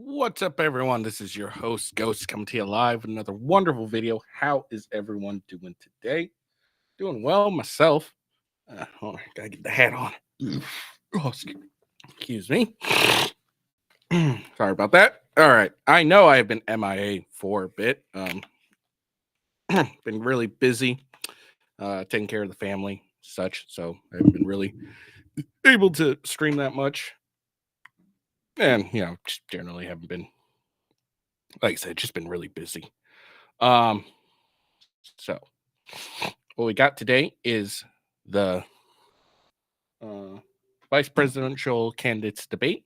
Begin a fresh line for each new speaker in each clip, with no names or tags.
What's up, everyone? This is your host, Ghost, coming to you live with another wonderful video. How is everyone doing today? Doing well myself. Hold on, gotta get the hat on. Oh, excuse me. Sorry about that. All right, I know I have been MIA for a bit. Been really busy, taking care of the family, such. So I haven't been really able to stream that much, and just generally haven't been, like I said, just been really busy. Um, so what we got today is the uh, vice presidential candidates debate.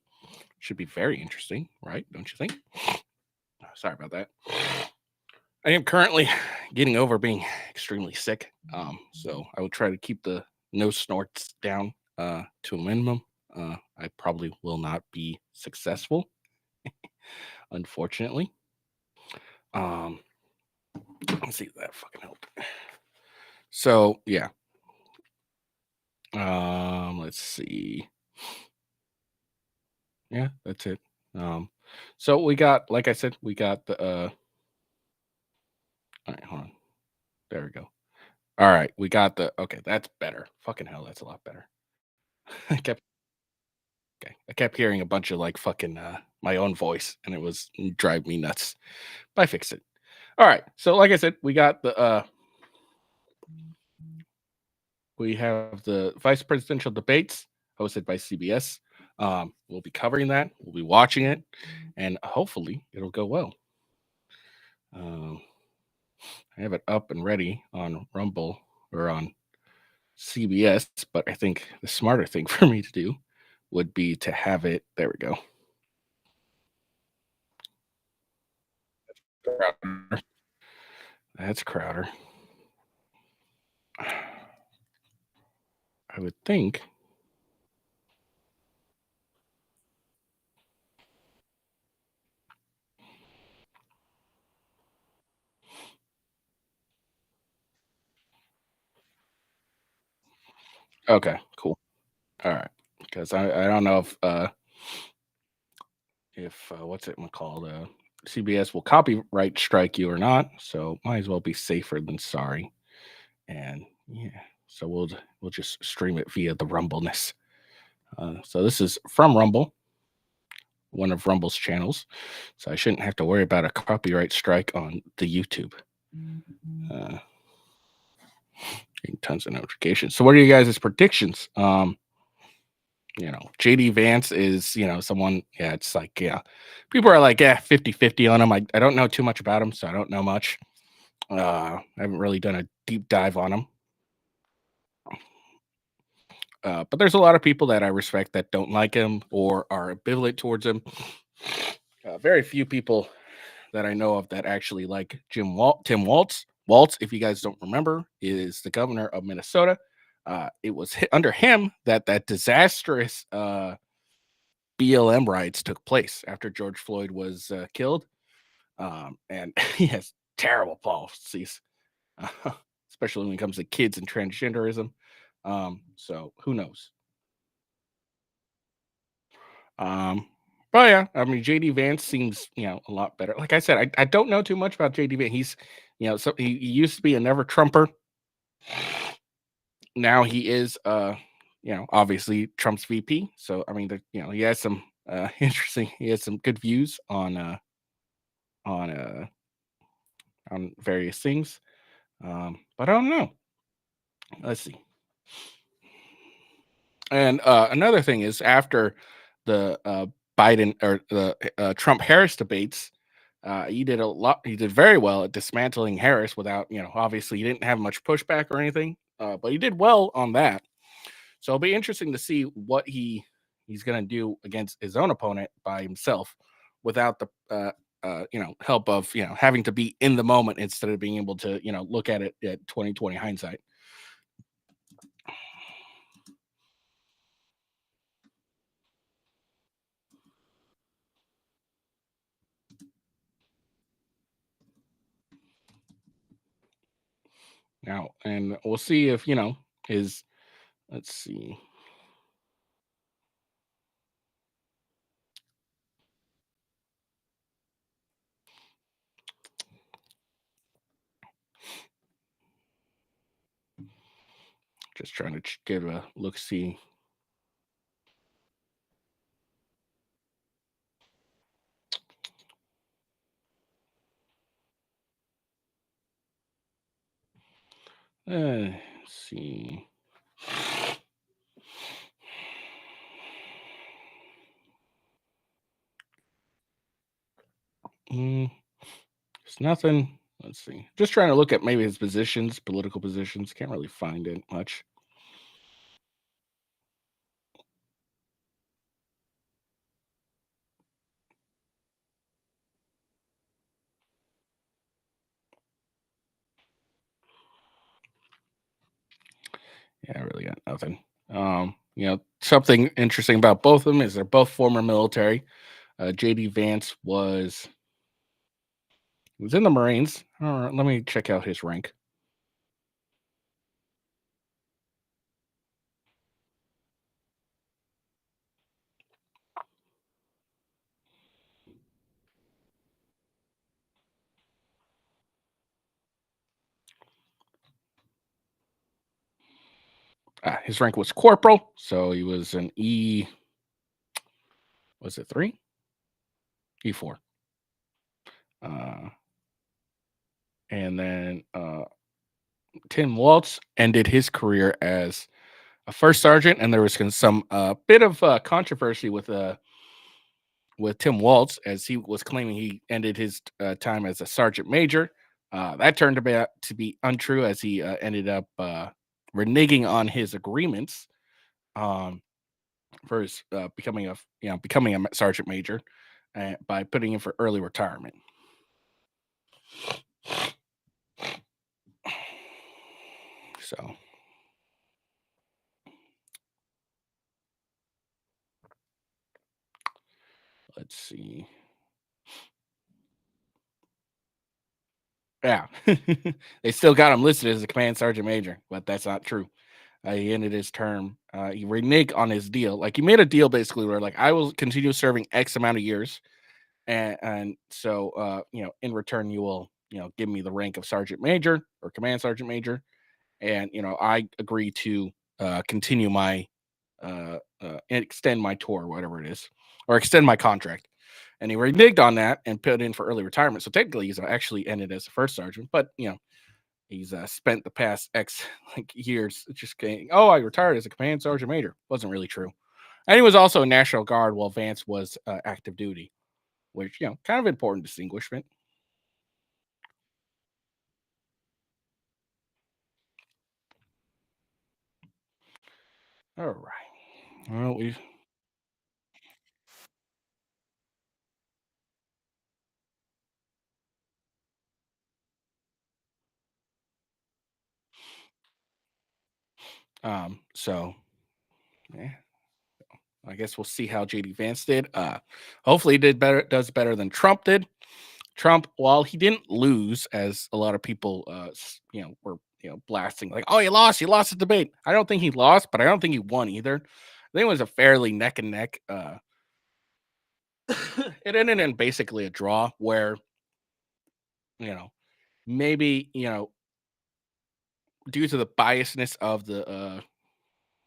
Should be very interesting, right? Don't you think? Sorry about that. I am currently getting over being extremely sick. So I will try to keep the no snorts down to a minimum. I probably will not be successful, unfortunately. Um, let's see if that fucking helped. So yeah. Let's see. Yeah, that's it. So we got, like I said, we got the all right, hold on. There we go. All right, we got the okay, that's better. Fucking hell, that's a lot better. I kept I kept hearing a bunch of like fucking my own voice and it was drive me nuts. But I fixed it. All right. So like I said, we have the vice presidential debates hosted by CBS. We'll be covering that. We'll be watching it, and hopefully it'll go well. Um, I have it up and ready on Rumble or on CBS, but I think the smarter thing for me to do would be to have it. There we go. Crowder. That's Crowder. I would think. Okay, cool. All right, because I don't know if what's it called CBS will copyright strike you or not. So might as well be safer than sorry. And yeah, so we'll just stream it via the Rumbleness. So this is from Rumble, one of Rumble's channels. So I shouldn't have to worry about a copyright strike on the YouTube. Getting tons of notifications. So what are you guys' predictions? JD Vance is, someone, yeah, it's like, yeah, people are like, yeah, 50-50 on him. I don't know too much about him, so I don't know much. I haven't really done a deep dive on him. But there's a lot of people that I respect that don't like him or are ambivalent towards him. Very few people that I know of that actually like Tim Waltz. Waltz, if you guys don't remember, is the governor of Minnesota. It was under him that disastrous BLM riots took place after George Floyd was killed. And he has terrible policies, especially when it comes to kids and transgenderism. So who knows? But yeah, I mean, JD Vance seems, a lot better. Like I said, I don't know too much about JD Vance. He's, so he used to be a never Trumper. Now he is, obviously Trump's VP. So I mean, he has some interesting. He has some good views on uh on various things. But I don't know. Let's see. And another thing is after the Biden or the Trump Harris debates, he did a lot. He did very well at dismantling Harris without, obviously he didn't have much pushback or anything, but he did well on that. So it'll be interesting to see what he's going to do against his own opponent by himself without the help of having to be in the moment instead of being able to look at it at 2020 hindsight. Now, and we'll see if his let's see. Just trying to give a look, see. Let's see. It's nothing. Let's see. Just trying to look at maybe his positions, political positions. Can't really find it much. Yeah, I really got nothing. Something interesting about both of them is they're both former military. JD Vance was in the Marines. All right, let me check out his rank. His rank was corporal, so he was an E. Was it 3? E4. And then Tim Waltz ended his career as a first sergeant, and there was some bit of controversy with Tim Waltz, as he was claiming he ended his time as a sergeant major. That turned out to be untrue, as he ended up reneging on his agreements for his becoming a sergeant major by putting in for early retirement. So let's see. Yeah, they still got him listed as a command sergeant major, but that's not true. He ended his term. He reneged on his deal. Like, he made a deal basically where, like, I will continue serving X amount of years, and so in return you will give me the rank of sergeant major or command sergeant major, and I agree to continue my extend my tour, whatever it is, or extend my contract. And he reneged on that and put in for early retirement. So technically, he's actually ended as a first sergeant, but he's spent the past X years just saying, "Oh, I retired as a command sergeant major." Wasn't really true. And he was also a National Guard while Vance was active duty, which kind of important distinguishment. All right. Well, we so yeah, I guess we'll see how JD Vance did. Hopefully he does better than Trump did. Trump, while he didn't lose, as a lot of people were blasting, like, "Oh, he lost the debate." I don't think he lost, but I don't think he won either. I think it was a fairly neck and neck. It ended in basically a draw where maybe due to the biasness of the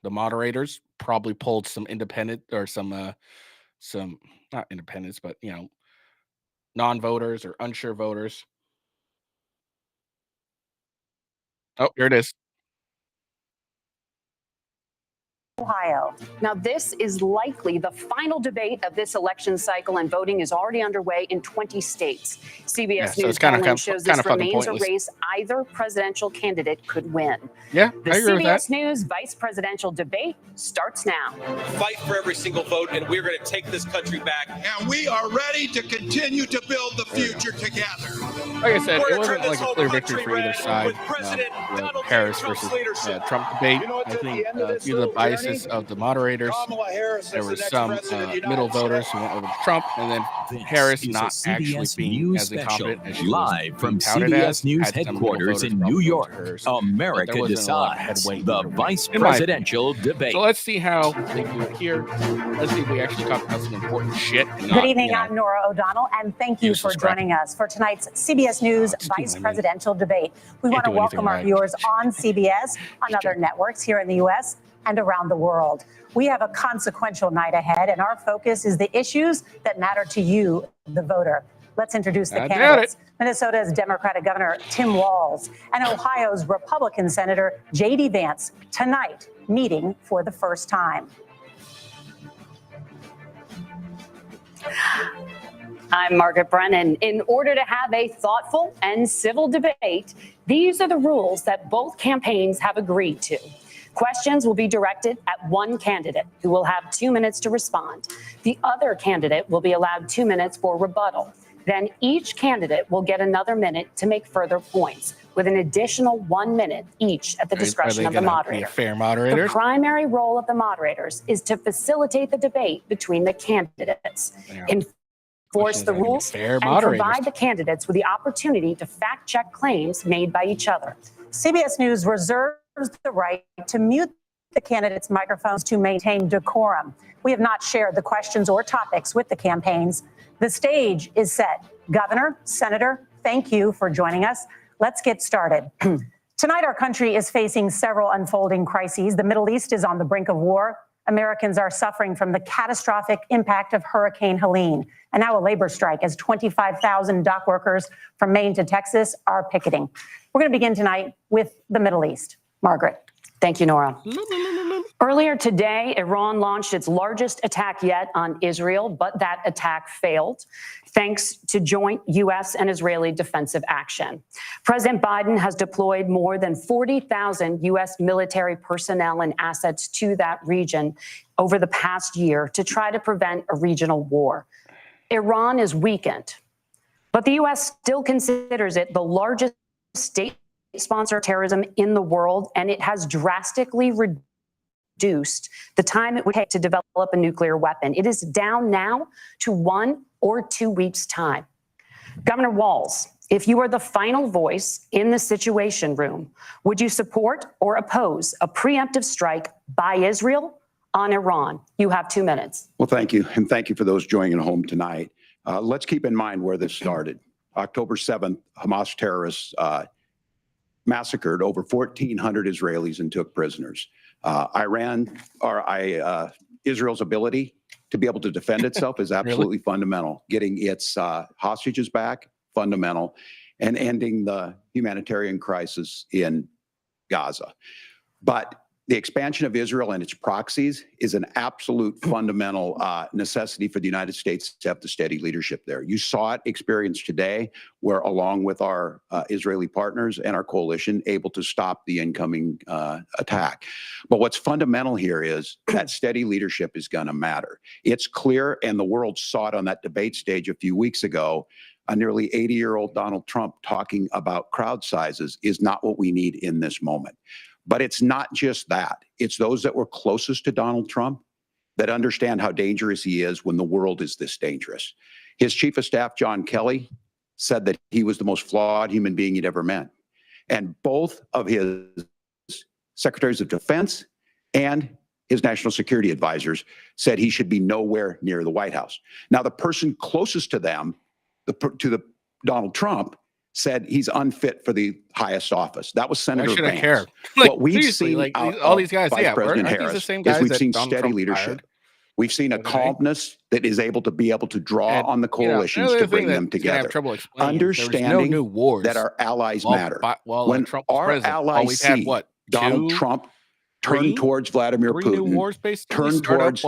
moderators, probably pulled some independent or some not independents, but non-voters or unsure voters. Oh, here it is.
Ohio. Now, this is likely the final debate of this election cycle, and voting is already underway in 20 states. CBS News polling shows this remains a race either presidential candidate could win.
Yeah,
the CBS News vice presidential debate starts now.
Fight for every single vote, and we're going to take this country back.
And we are ready to continue to build the future together.
Like I said, it wasn't like a clear victory for either side. The Harris versus Trump debate. I think due to the biases consensus of the moderators. There were some middle voters who went over to Trump, and then Harris not actually being as incompetent as she
live
was
from
touted
CBS
as,
News
had some middle
headquarters
voters
in
probably
New
go to
York.
hers,
America
but there wasn't a lot of
decides
headway
the
either way,
vice
in my opinion.
presidential debate.
So let's see how they do it here. Let's see if we actually talk about some important shit. And not,
Good evening, I'm Nora O'Donnell, and thank you for joining us for tonight's CBS News Vice Presidential Debate. We want to welcome our viewers on CBS, on other networks here in the U.S. and around the world. We have a consequential night ahead, and our focus is the issues that matter to you, the voter. Let's introduce the candidates. Minnesota's Democratic Governor Tim Walz and Ohio's Republican Senator J.D. Vance tonight meeting for the first time.
I'm Margaret Brennan. In order to have a thoughtful and civil debate, these are the rules that both campaigns have agreed to. Questions will be directed at one candidate who will have 2 minutes to respond. The other candidate will be allowed 2 minutes for rebuttal. Then each candidate will get another minute to make further points, with an additional 1 minute each at the discretion of the moderator.
Fair moderators?
The primary role of the moderators is to facilitate the debate between the candidates, enforce the rules, and provide the candidates with the opportunity to fact-check claims made by each other.
CBS News reserves the right to mute the candidates' microphones to maintain decorum. We have not shared the questions or topics with the campaigns. The stage is set. Governor, Senator, thank you for joining us. Let's get started. Tonight, our country is facing several unfolding crises. The Middle East is on the brink of war. Americans are suffering from the catastrophic impact of Hurricane Helene, and now a labor strike as 25,000 dock workers from Maine to Texas are picketing. We're going to begin tonight with the Middle East. Margaret.
Thank you, Nora. Earlier today, Iran launched its largest attack yet on Israel, but that attack failed, thanks to joint U.S. and Israeli defensive action. President Biden has deployed more than 40,000 U.S. military personnel and assets to that region over the past year to try to prevent a regional war. Iran is weakened, but the U.S. still considers it the largest state sponsor of terrorism in the world, and it has drastically reduced the time it would take to develop a nuclear weapon. It is down now to 1 or 2 weeks' time. Governor Walz, if you are the final voice in the Situation Room, would you support or oppose a preemptive strike by Israel on Iran? You have 2 minutes.
Well, thank you. And thank you for those joining at home tonight. Let's keep in mind where this started. October 7th, Hamas terrorists massacred over 1,400 Israelis and took prisoners. Israel's ability to be able to defend itself is absolutely fundamental. Getting its hostages back, fundamental, and ending the humanitarian crisis in Gaza. But the expansion of Israel and its proxies is an absolute fundamental necessity for the United States to have the steady leadership there. You saw it experienced today, where along with our Israeli partners and our coalition, able to stop the incoming attack. But what's fundamental here is that steady leadership is going to matter. It's clear, and the world saw it on that debate stage a few weeks ago. A nearly 80-year-old Donald Trump talking about crowd sizes is not what we need in this moment. But it's not just that. It's those that were closest to Donald Trump that understand how dangerous he is when the world is this dangerous. His chief of staff, John Kelly, said that he was the most flawed human being he'd ever met. And both of his secretaries of defense and his national security advisors said he should be nowhere near the White House. Now, the person closest to them, Donald Trump, said he's unfit for the highest office. That was Senator Vance.
I shouldn't care. Like,
what we've seen
all these guys,
Vice President
Harris,
Harris
the same guys
is we've
that
seen
Donald
steady
Trump
leadership.
hired.
We've seen a calmness that is able to draw on the coalitions to bring them together. Understanding that our allies matter. When
Trump
our allies see Donald Trump turn towards Vladimir Putin, turn towards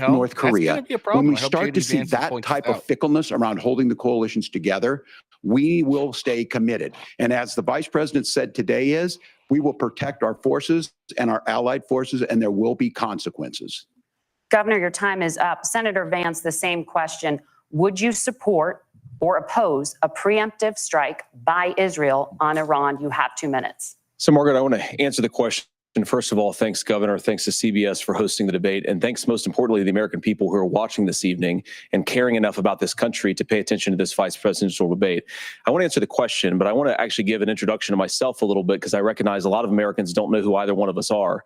North Korea, when we start to see that type of fickleness around holding the coalitions together, we will stay committed. And as the vice president said today we will protect our forces and our allied forces, and there will be consequences.
Governor, your time is up. Senator Vance, the same question. Would you support or oppose a preemptive strike by Israel on Iran? You have 2 minutes.
So, Margaret, I want to answer the question
First of all, thanks, Governor. Thanks to CBS for hosting the debate. And thanks, most importantly, to the American people who are watching this evening and caring enough about this country to pay attention to this vice presidential debate. I want to answer the question, but I want to actually give an introduction to myself a little bit because I recognize a lot of Americans don't know who either one of us are.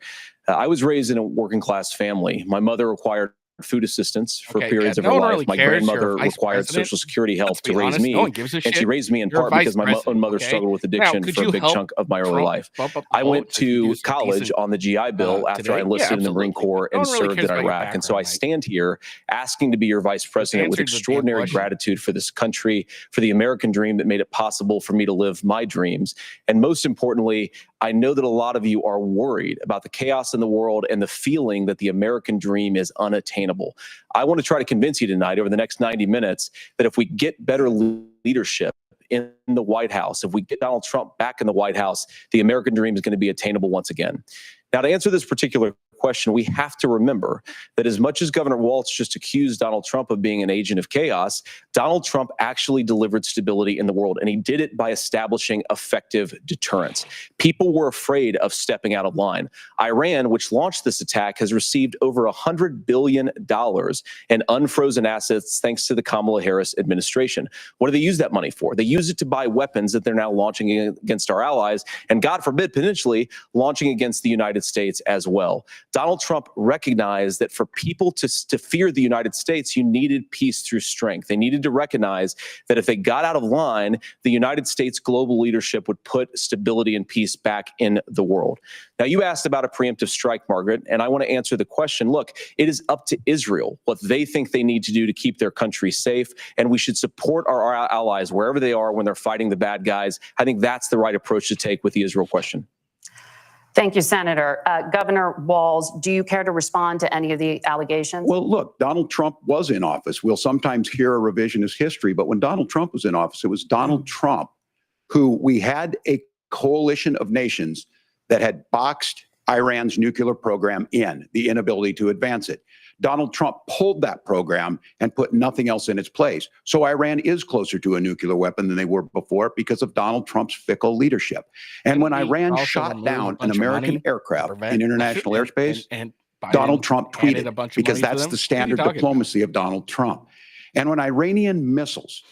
I was raised in a working class family. My mother required food assistance for periods of her life.
Really
my grandmother required Social Security help to raise me. And she raised me in part because my own mother struggled with addiction for a big chunk of my early life. I went to college on the GI Bill after I enlisted in the Marine Corps and served in Iraq. And so I stand here asking to be your vice president with extraordinary gratitude for this country, for the American dream that made it possible for me to live my dreams. And most importantly, I know that a lot of you are worried about the chaos in the world and the feeling that the American dream is unattainable. I want to try to convince you tonight over the next 90 minutes that if we get better leadership in the White House, if we get Donald Trump back in the White House, the American dream is going to be attainable once again. Now, to answer this particular question, we have to remember that as much as Governor Waltz just accused Donald Trump of being an agent of chaos, Donald Trump actually delivered stability in the world, and he did it by establishing effective deterrence. People were afraid of stepping out of line. Iran, which launched this attack, has received over $100 billion in unfrozen assets thanks to the Kamala Harris administration. What do they use that money for? They use it to buy weapons that they're now launching against our allies, and God forbid, potentially launching against the United States as well. Donald Trump recognized that for people to fear the United States, you needed peace through strength. They needed to recognize that if they got out of line, the United States global leadership would put stability and peace back in the world. Now, you asked about a preemptive strike, Margaret, and I want to answer the question. Look, it is up to Israel what they think they need to do to keep their country safe, and we should support our allies wherever they are when they're fighting the bad guys. I think that's the right approach to take with the Israel question.
Thank you, Senator. Governor Walz, do you care to respond to any of the allegations?
Well, look, Donald Trump was in office. We'll sometimes hear a revisionist history, but when Donald Trump was in office, it was Donald Trump who we had a coalition of nations that had boxed Iran's nuclear program in, the inability to advance it. Donald Trump pulled that program and put nothing else in its place. So Iran is closer to a nuclear weapon than they were before because of Donald Trump's fickle leadership. And when Iran shot down an American aircraft in international airspace, Donald Trump tweeted, because that's the standard diplomacy of Donald Trump. And when Iranian missiles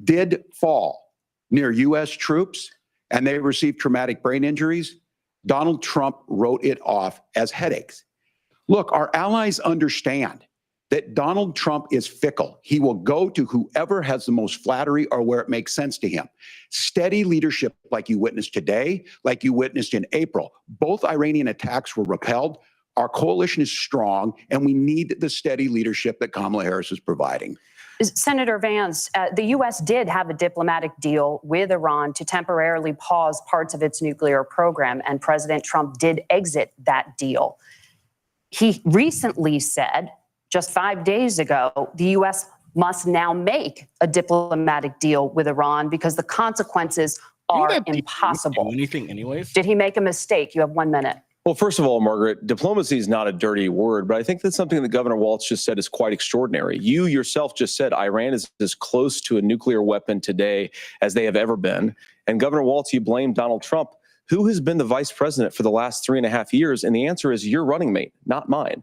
did fall near U.S. troops and they received traumatic brain injuries, Donald Trump wrote it off as headaches. Look, our allies understand that Donald Trump is fickle. He will go to whoever has the most flattery or where it makes sense to him. Steady leadership like you witnessed today, like you witnessed in April. Both Iranian attacks were repelled. Our coalition is strong, and we need the steady leadership that Kamala Harris is providing.
Senator Vance, the U.S. did have a diplomatic deal with Iran to temporarily pause parts of its nuclear program, and President Trump did exit that deal. He recently said, just 5 days ago, the U.S. must now make a diplomatic deal with Iran because the consequences are impossible.
Anything anyways?
Did he make a mistake? You have 1 minute.
Well, first of all, Margaret, diplomacy is not a dirty word, but I think that's something that Governor Waltz just said is quite extraordinary. You yourself just said Iran is as close to a nuclear weapon today as they have ever been. And Governor Waltz, you blame Donald Trump. Who has been the vice president for the last 3.5 years? And the answer is your running mate, not mine.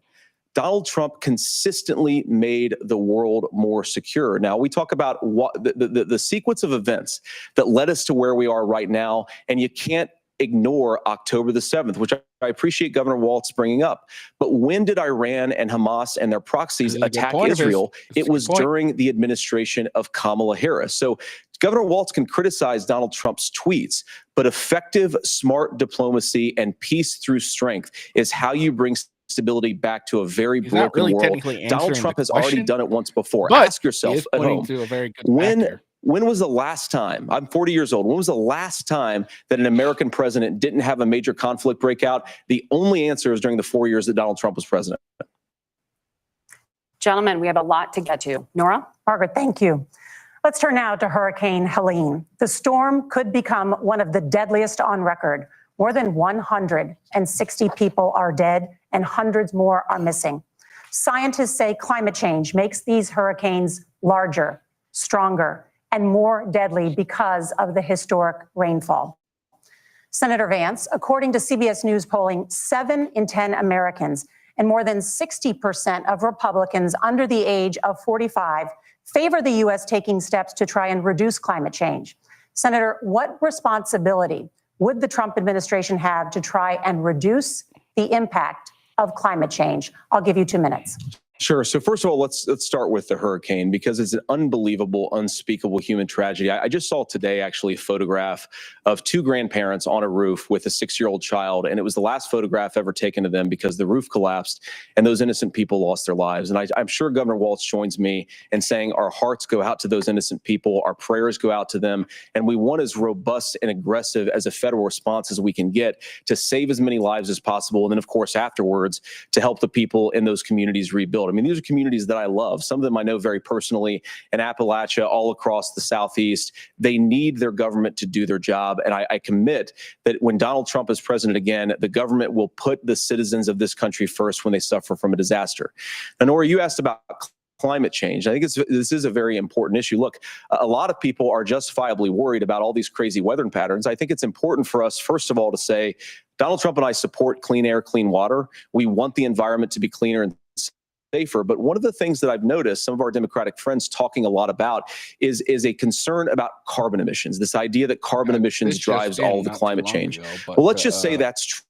Donald Trump consistently made the world more secure. Now, we talk about what the sequence of events that led us to where we are right now, and you can't ignore October the 7th, which I appreciate Governor Waltz bringing up. But when did Iran and Hamas and their proxies attack Israel? It was during the administration of Kamala Harris. So Governor Waltz can criticize Donald Trump's tweets, but effective, smart diplomacy and peace through strength is how you bring stability back to a very broken world. Donald Trump has already done it once before. Ask yourself at home, when was the last time, I'm 40 years old, when was the last time that an American president didn't have a major conflict break out? The only answer is during the 4 years that Donald Trump was president.
Gentlemen, we have a lot to get to. Nora?
Margaret, thank you. Let's turn now to Hurricane Helene. The storm could become one of the deadliest on record. More than 160 people are dead and hundreds more are missing. Scientists say climate change makes these hurricanes larger, stronger, and more deadly because of the historic rainfall. Senator Vance, according to CBS News polling, 7 in 10 Americans and more than 60% of Republicans under the age of 45 favor the U.S. taking steps to try and reduce climate change. Senator, what responsibility would the Trump administration have to try and reduce the impact of climate change? I'll give you 2 minutes.
Sure. So first of all, let's start with the hurricane, because it's an unbelievable, unspeakable human tragedy. I just saw today actually a photograph of 2 grandparents on a roof with a 6-year-old child, and it was the last photograph ever taken of them because the roof collapsed and those innocent people lost their lives. And I'm sure Governor Waltz joins me in saying our hearts go out to those innocent people, our prayers go out to them, and we want as robust and aggressive as a federal response as we can get to save as many lives as possible, and then of course afterwards to help the people in those communities rebuild. I mean, these are communities that I love. Some of them I know very personally in Appalachia, all across the Southeast. They need their government to do their job. And I commit that when Donald Trump is president again, the government will put the citizens of this country first when they suffer from a disaster. And Nora, you asked about climate change. I think this is a very important issue. Look, a lot of people are justifiably worried about all these crazy weather patterns. I think it's important for us, first of all, to say Donald Trump and I support clean air, clean water. We want the environment to be cleaner and safer. But one of the things that I've noticed some of our Democratic friends talking a lot lot is a concern about carbon emissions, this idea that carbon emissions drives all of the climate change. Well, let's just say that's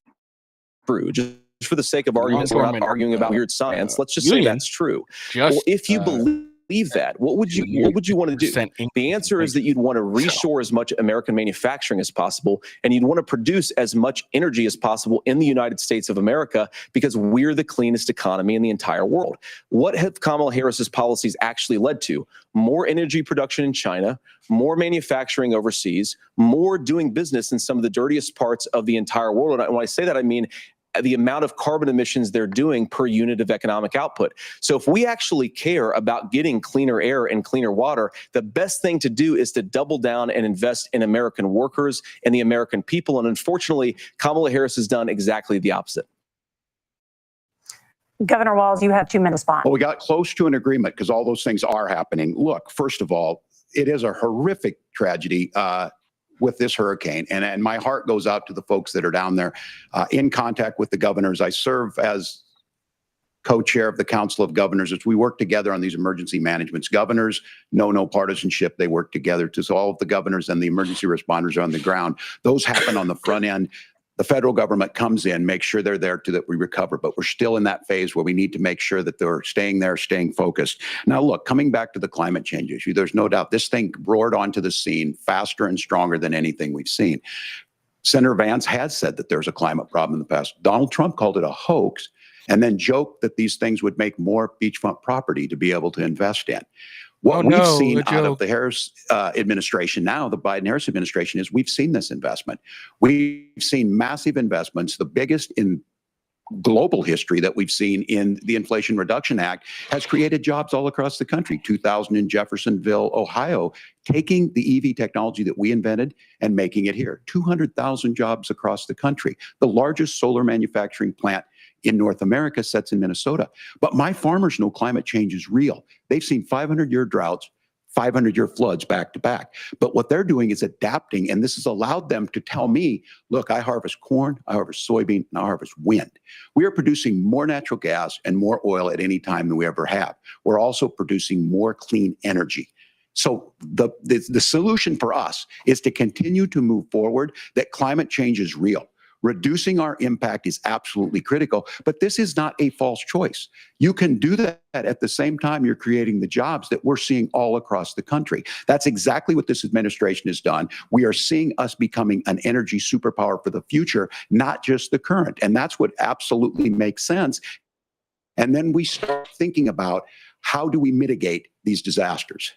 true. Just for the sake of argument, we're not arguing about weird science. Let's just say that's true. Well, if you believe that, what would you want to do? The answer is that you'd want to reshore as much American manufacturing as possible, and you'd want to produce as much energy as possible in the United States of America, because we're the cleanest economy in the entire world. What have Kamala Harris's policies actually led to? More energy production in China, more manufacturing overseas, more doing business in some of the dirtiest parts of the entire world. And when I say that, I mean the amount of carbon emissions they're doing per unit of economic output. So if we actually care about getting cleaner air and cleaner water, the best thing to do is to double down and invest in American workers and the American people. And unfortunately, Kamala Harris has done exactly the opposite.
Governor Walz, you have 2 minutes to respond.
Well, we got close to an agreement because all those things are happening. Look, first of all, it is a horrific tragedy with this hurricane. And my heart goes out to the folks that are down there in contact with the governors. I serve as co-chair of the Council of Governors as we work together on these emergency managements. Governors know no partisanship. They work together. So all of the governors and the emergency responders are on the ground. Those happen on the front end. The federal government comes in, makes sure they're there that we recover, but we're still in that phase where we need to make sure that they're staying there, staying focused. Now, look, coming back to the climate change issue, there's no doubt this thing roared onto the scene faster and stronger than anything we've seen. Senator Vance has said that there's a climate problem in the past. Donald Trump called it a hoax and then joked that these things would make more beachfront property to be able to invest in. What we've seen out of the Harris administration now, the Biden-Harris administration, is we've seen this investment. We've seen massive investments, the biggest in global history that we've seen in the Inflation Reduction Act, has created jobs all across the country. 2,000 in Jeffersonville, Ohio, taking the EV technology that we invented and making it here. 200,000 jobs across the country. The largest solar manufacturing plant in North America sits in Minnesota. But my farmers know climate change is real. They've seen 500-year droughts, 500-year floods back to back. But what they're doing is adapting, and this has allowed them to tell me, look, I harvest corn, I harvest soybean, and I harvest wind. We are producing more natural gas and more oil at any time than we ever have. We're also producing more clean energy. So the solution for us is to continue to move forward, that climate change is real. Reducing our impact is absolutely critical, but this is not a false choice. You can do that at the same time you're creating the jobs that we're seeing all across the country. That's exactly what this administration has done. We are seeing us becoming an energy superpower for the future, not just the current. And that's what absolutely makes sense. And then we start thinking about how do we mitigate these disasters?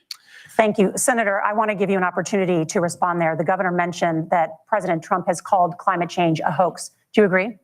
Thank you. Senator, I want to give you an opportunity to respond there. The governor mentioned that President Trump has called climate change a hoax. Do you agree?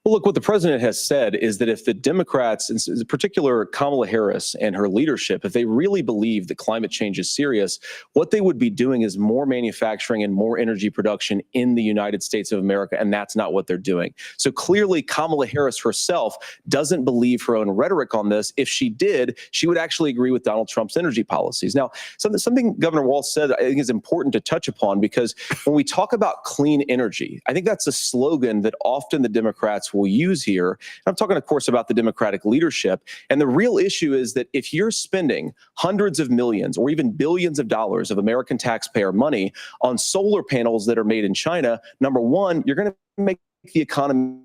Well, look, what the president has said is that if the Democrats, in particular Kamala Harris and her leadership, if they really believe that climate change is serious, what they would be doing is more manufacturing and more energy production in the United States of America, and that's not what they're doing. So clearly, Kamala Harris herself doesn't believe her own rhetoric on this. If she did, she would actually agree with Donald Trump's energy policies. Now, something Governor Waltz said I think is important to touch upon, because when we talk about clean energy, I think that's a slogan that often the Democrats will use here. And I'm talking, of course, about the Democratic leadership. And the real issue is that if you're spending hundreds of millions or even billions of dollars of American taxpayer money on solar panels that are made in China, number one, you're going to make the economy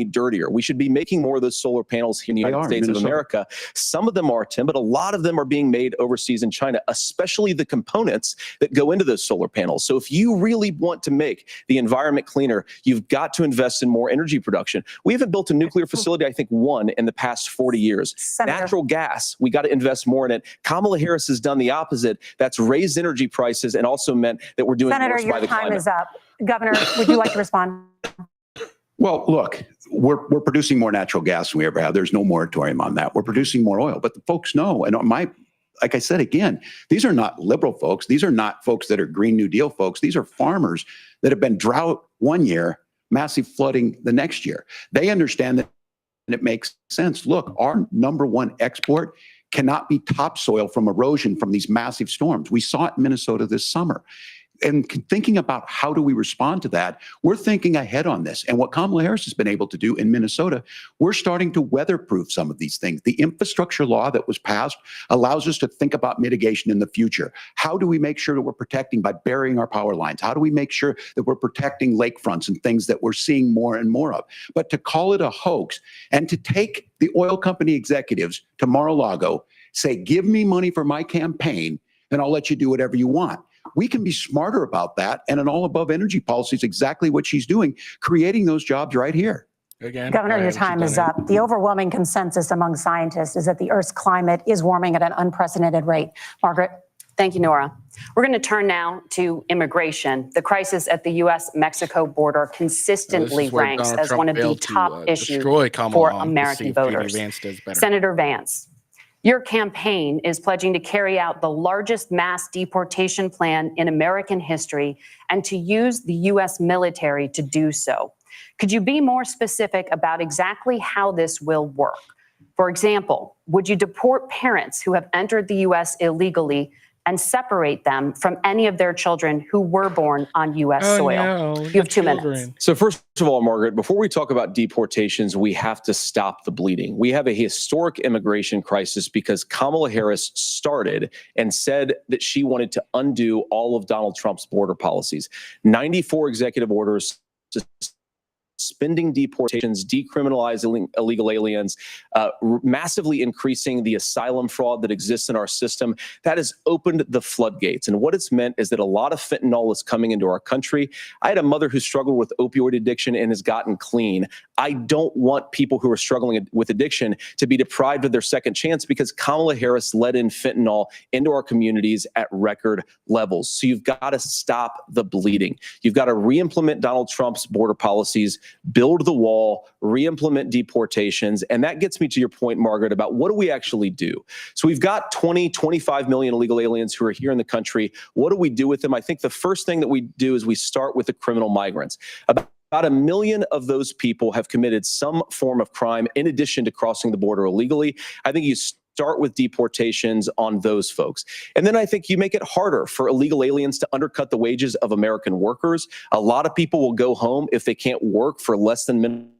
dirtier. We should be making more of those solar panels here in the United States of America. Some of them are, Tim, but a lot of them are being made overseas in China, especially the components that go into those solar panels. So if you really want to make the environment cleaner, you've got to invest in more energy production. We haven't built a nuclear facility, I think, one in the past 40 years. Senator. Natural gas, we got to invest more in it. Kamala Harris has done the opposite. That's raised energy prices and also meant that we're doing
Senator,
worse by the climate.
Senator, your time is up. Governor, would you like to respond?
Well, look, we're producing more natural gas than we ever have. There's no moratorium on that. We're producing more oil, but the folks know. And like I said, again, these are not liberal folks. These are not folks that are Green New Deal folks. These are farmers that have been drought one year, massive flooding the next year. They understand that, and it makes sense. Look, our number one export cannot be topsoil from erosion from these massive storms. We saw it in Minnesota this summer. And thinking about how do we respond to that, we're thinking ahead on this. And what Kamala Harris has been able to do in Minnesota, we're starting to weatherproof some of these things. The infrastructure law that was passed allows us to think about mitigation in the future. How do we make sure that we're protecting by burying our power lines? How do we make sure that we're protecting lakefronts and things that we're seeing more and more of? But to call it a hoax and to take the oil company executives to Mar-a-Lago, say, give me money for my campaign, and I'll let you do whatever you want. We can be smarter about that. And an all above energy policy is exactly what she's doing, creating those jobs right here.
Again,
Governor, your time is up. The overwhelming consensus among scientists is that the Earth's climate is warming at an unprecedented rate. Margaret.
Thank you, Nora. We're going to turn now to immigration. The crisis at the U.S.-Mexico border consistently ranks as one of the top issues for American voters. Senator Vance, your campaign is pledging to carry out the largest mass deportation plan in American history and to use the U.S. military to do so. Could you be more specific about exactly how this will work? For example, would you deport parents who have entered the U.S. illegally and separate them from any of their children who were born on U.S. soil?
No,
you have 2 minutes.
So first of all, Margaret, before we talk about deportations, we have to stop the bleeding. We have a historic immigration crisis because Kamala Harris started and said that she wanted to undo all of Donald Trump's border policies. 94 executive orders suspending deportations, decriminalizing illegal aliens, massively increasing the asylum fraud that exists in our system. That has opened the floodgates. And what it's meant is that a lot of fentanyl is coming into our country. I had a mother who struggled with opioid addiction and has gotten clean. I don't want people who are struggling with addiction to be deprived of their second chance because Kamala Harris let in fentanyl into our communities at record levels. So you've got to stop the bleeding. You've got to re-implement Donald Trump's border policies, build the wall, re-implement deportations. And that gets me to your point, Margaret, about what do we actually do? So we've got 25 million illegal aliens who are here in the country. What do we do with them? I think the first thing that we do is we start with the criminal migrants. About 1 million of those people have committed some form of crime in addition to crossing the border illegally. I think you start with deportations on those folks. And then I think you make it harder for illegal aliens to undercut the wages of American workers. A lot of people will go home if they can't work for less than minimum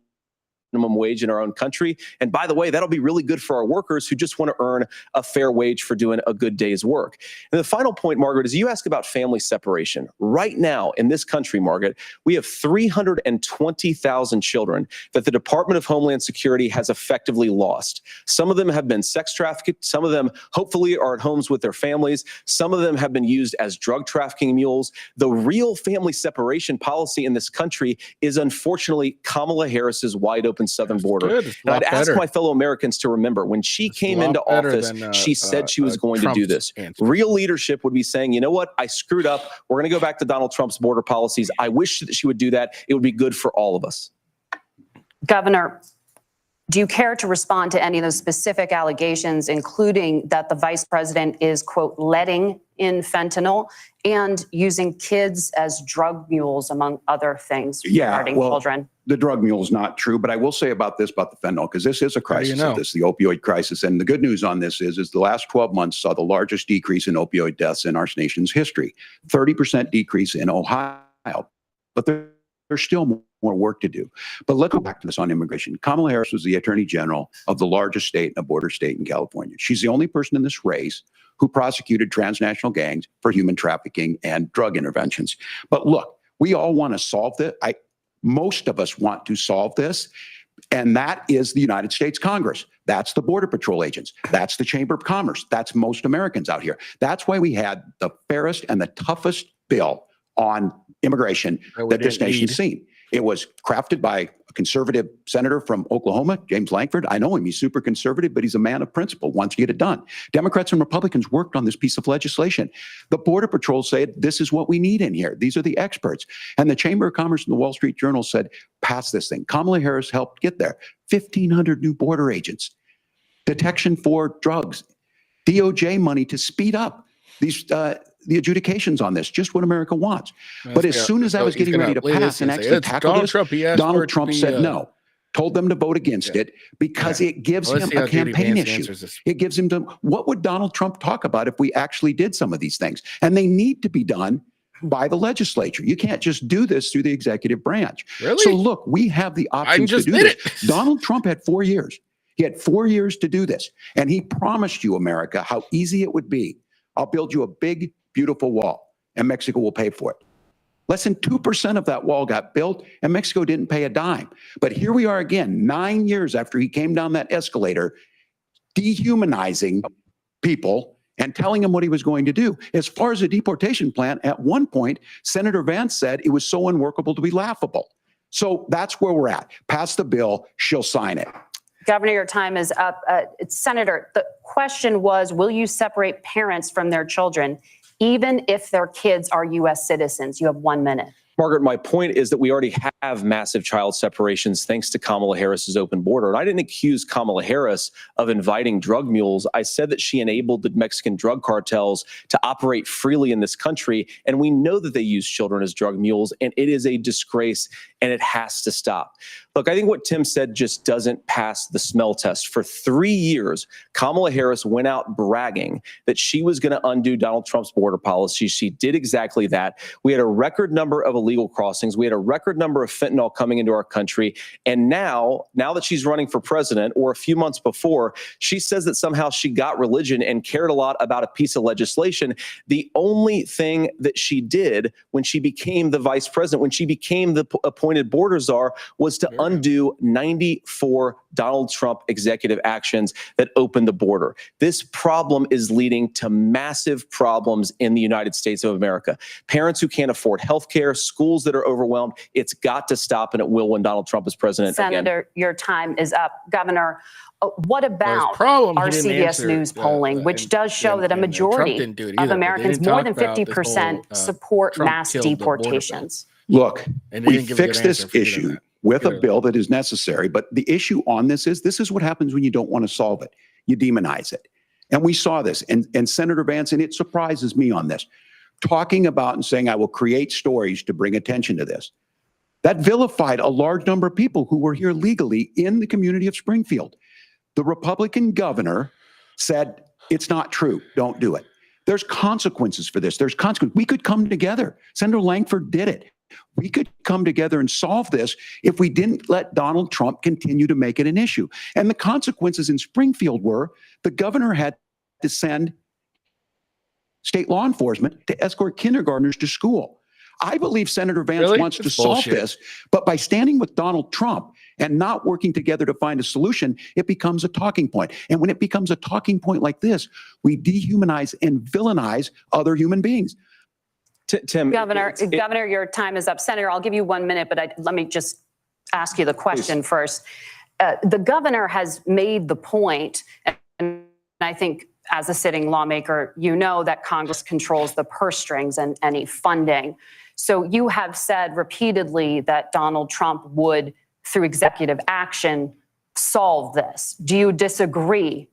wage in our own country. And by the way, that'll be really good for our workers who just want to earn a fair wage for doing a good day's work. And the final point, Margaret, is you ask about family separation. Right now in this country, Margaret, we have 320,000 children that the Department of Homeland Security has effectively lost. Some of them have been sex trafficked. Some of them hopefully are at homes with their families. Some of them have been used as drug trafficking mules. The real family separation policy in this country is unfortunately Kamala Harris's wide open southern border. And I'd ask my fellow Americans to remember when she came into office, she said she was going to do this. Real leadership would be saying, you know what, I screwed up. We're going to go back to Donald Trump's border policies. I wish that she would do that. It would be good for all of us.
Governor, do you care to respond to any of those specific allegations, including that the vice president is, quote, letting in fentanyl and using kids as drug mules, among other things regarding children?
The drug mule is not true, but I will say about the fentanyl, because this is a crisis of this, the opioid crisis. And the good news on this is the last 12 months saw the largest decrease in opioid deaths in our nation's history, 30% decrease in Ohio. But there's still more work to do. But let's go back to this on immigration. Kamala Harris was the attorney general of the largest state and a border state in California. She's the only person in this race who prosecuted transnational gangs for human trafficking and drug interventions. But look, we all want to solve this. Most of us want to solve this, and that is the United States Congress. That's the Border Patrol agents. That's the Chamber of Commerce. That's most Americans out here. That's why we had the fairest and the toughest bill on immigration that this nation's seen. It was crafted by a conservative senator from Oklahoma, James Lankford. I know him. He's super conservative, but he's a man of principle, wants to get it done. Democrats and Republicans worked on this piece of legislation. The Border Patrol said, this is what we need in here. These are the experts. And the Chamber of Commerce and the Wall Street Journal said, pass this thing. Kamala Harris helped get there. 1,500 new border agents, detection for drugs, DOJ money to speed up these the adjudications on this, just what America wants. But as soon as I was getting ready to pass and actually tackle this, Donald Trump said no, told them to vote against it because it gives him a campaign issue. It gives him to, what would Donald Trump talk about if we actually did some of these things? And they need to be done by the legislature. You can't just do this through the executive branch.
Really?
So look, we have the option to do this. Donald Trump had 4 years. He had 4 years to do this. And he promised you, America, how easy it would be. I'll build you a big, beautiful wall, and Mexico will pay for it. Less than 2% of that wall got built, and Mexico didn't pay a dime. But here we are again, 9 years after he came down that escalator, dehumanizing people and telling them what he was going to do. As far as the deportation plan, at one point, Senator Vance said it was so unworkable to be laughable. So that's where we're at. Pass the bill, she'll sign it.
Governor, your time is up. Senator, the question was, will you separate parents from their children, even if their kids are U.S. citizens? You have 1 minute.
Margaret, my point is that we already have massive child separations thanks to Kamala Harris's open border. And I didn't accuse Kamala Harris of inviting drug mules. I said that she enabled the Mexican drug cartels to operate freely in this country. And we know that they use children as drug mules, and it is a disgrace, and it has to stop. Look, I think what Tim said just doesn't pass the smell test. For 3 years, Kamala Harris went out bragging that she was going to undo Donald Trump's border policy. She did exactly that. We had a record number of illegal crossings. We had a record number of fentanyl coming into our country. And now that she's running for president, or a few months before, she says that somehow she got religion and cared a lot about a piece of legislation. The only thing that she did when she became the vice president, when she became the appointed border czar, was to undo 94 Donald Trump executive actions that opened the border. This problem is leading to massive problems in the United States of America. Parents who can't afford health care, schools that are overwhelmed. It's got to stop, and it will when Donald Trump is president again.
Senator, your time is up. Governor, what about our CBS News polling, which does show that a majority of Americans, more than 50%, support mass deportations?
Look, we fix this issue with a bill that is necessary. But the issue on this is what happens when you don't want to solve it. You demonize it. And we saw this. And Senator Vance, and it surprises me on this, talking about and saying, I will create stories to bring attention to this. That vilified a large number of people who were here legally in the community of Springfield. The Republican governor said, it's not true. Don't do it. There's consequences for this. There's consequences. We could come together. Senator Lankford did it. We could come together and solve this if we didn't let Donald Trump continue to make it an issue. And the consequences in Springfield were the governor had to send state law enforcement to escort kindergartners to school. I believe Senator Vance wants to solve this, but by standing with Donald Trump and not working together to find a solution, it becomes a talking point. And when it becomes a talking point like this, we dehumanize and villainize other human beings.
Tim,
Governor, your time is up. Senator, I'll give you 1 minute, but let me just ask you the question first. The governor has made the point, and I think as a sitting lawmaker, you know that Congress controls the purse strings and any funding. So you have said repeatedly that Donald Trump would through executive action, solve this? Do you disagree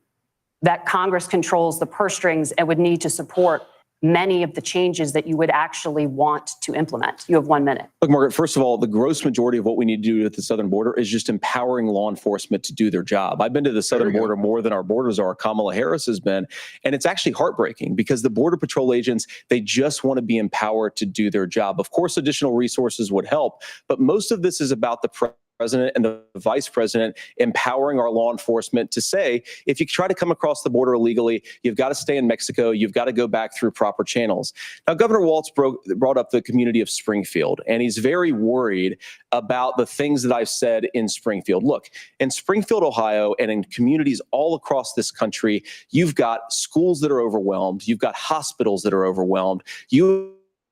that Congress controls the purse strings and would need to support many of the changes that you would actually want to implement? You have 1 minute.
Look, Margaret, first of all, the gross majority of what we need to do at the southern border is just empowering law enforcement to do their job. I've been to the southern border more than our borders are. Kamala Harris has been. And it's actually heartbreaking because the Border Patrol agents, they just want to be empowered to do their job. Of course, additional resources would help, but most of this is about the president and the vice president empowering our law enforcement to say, if you try to come across the border illegally, you've got to stay in Mexico, you've got to go back through proper channels. Now, Governor Waltz brought up the community of Springfield, and he's very worried about the things that I've said in Springfield. Look, in Springfield, Ohio, and in communities all across this country, you've got schools that are overwhelmed, you've got hospitals that are overwhelmed,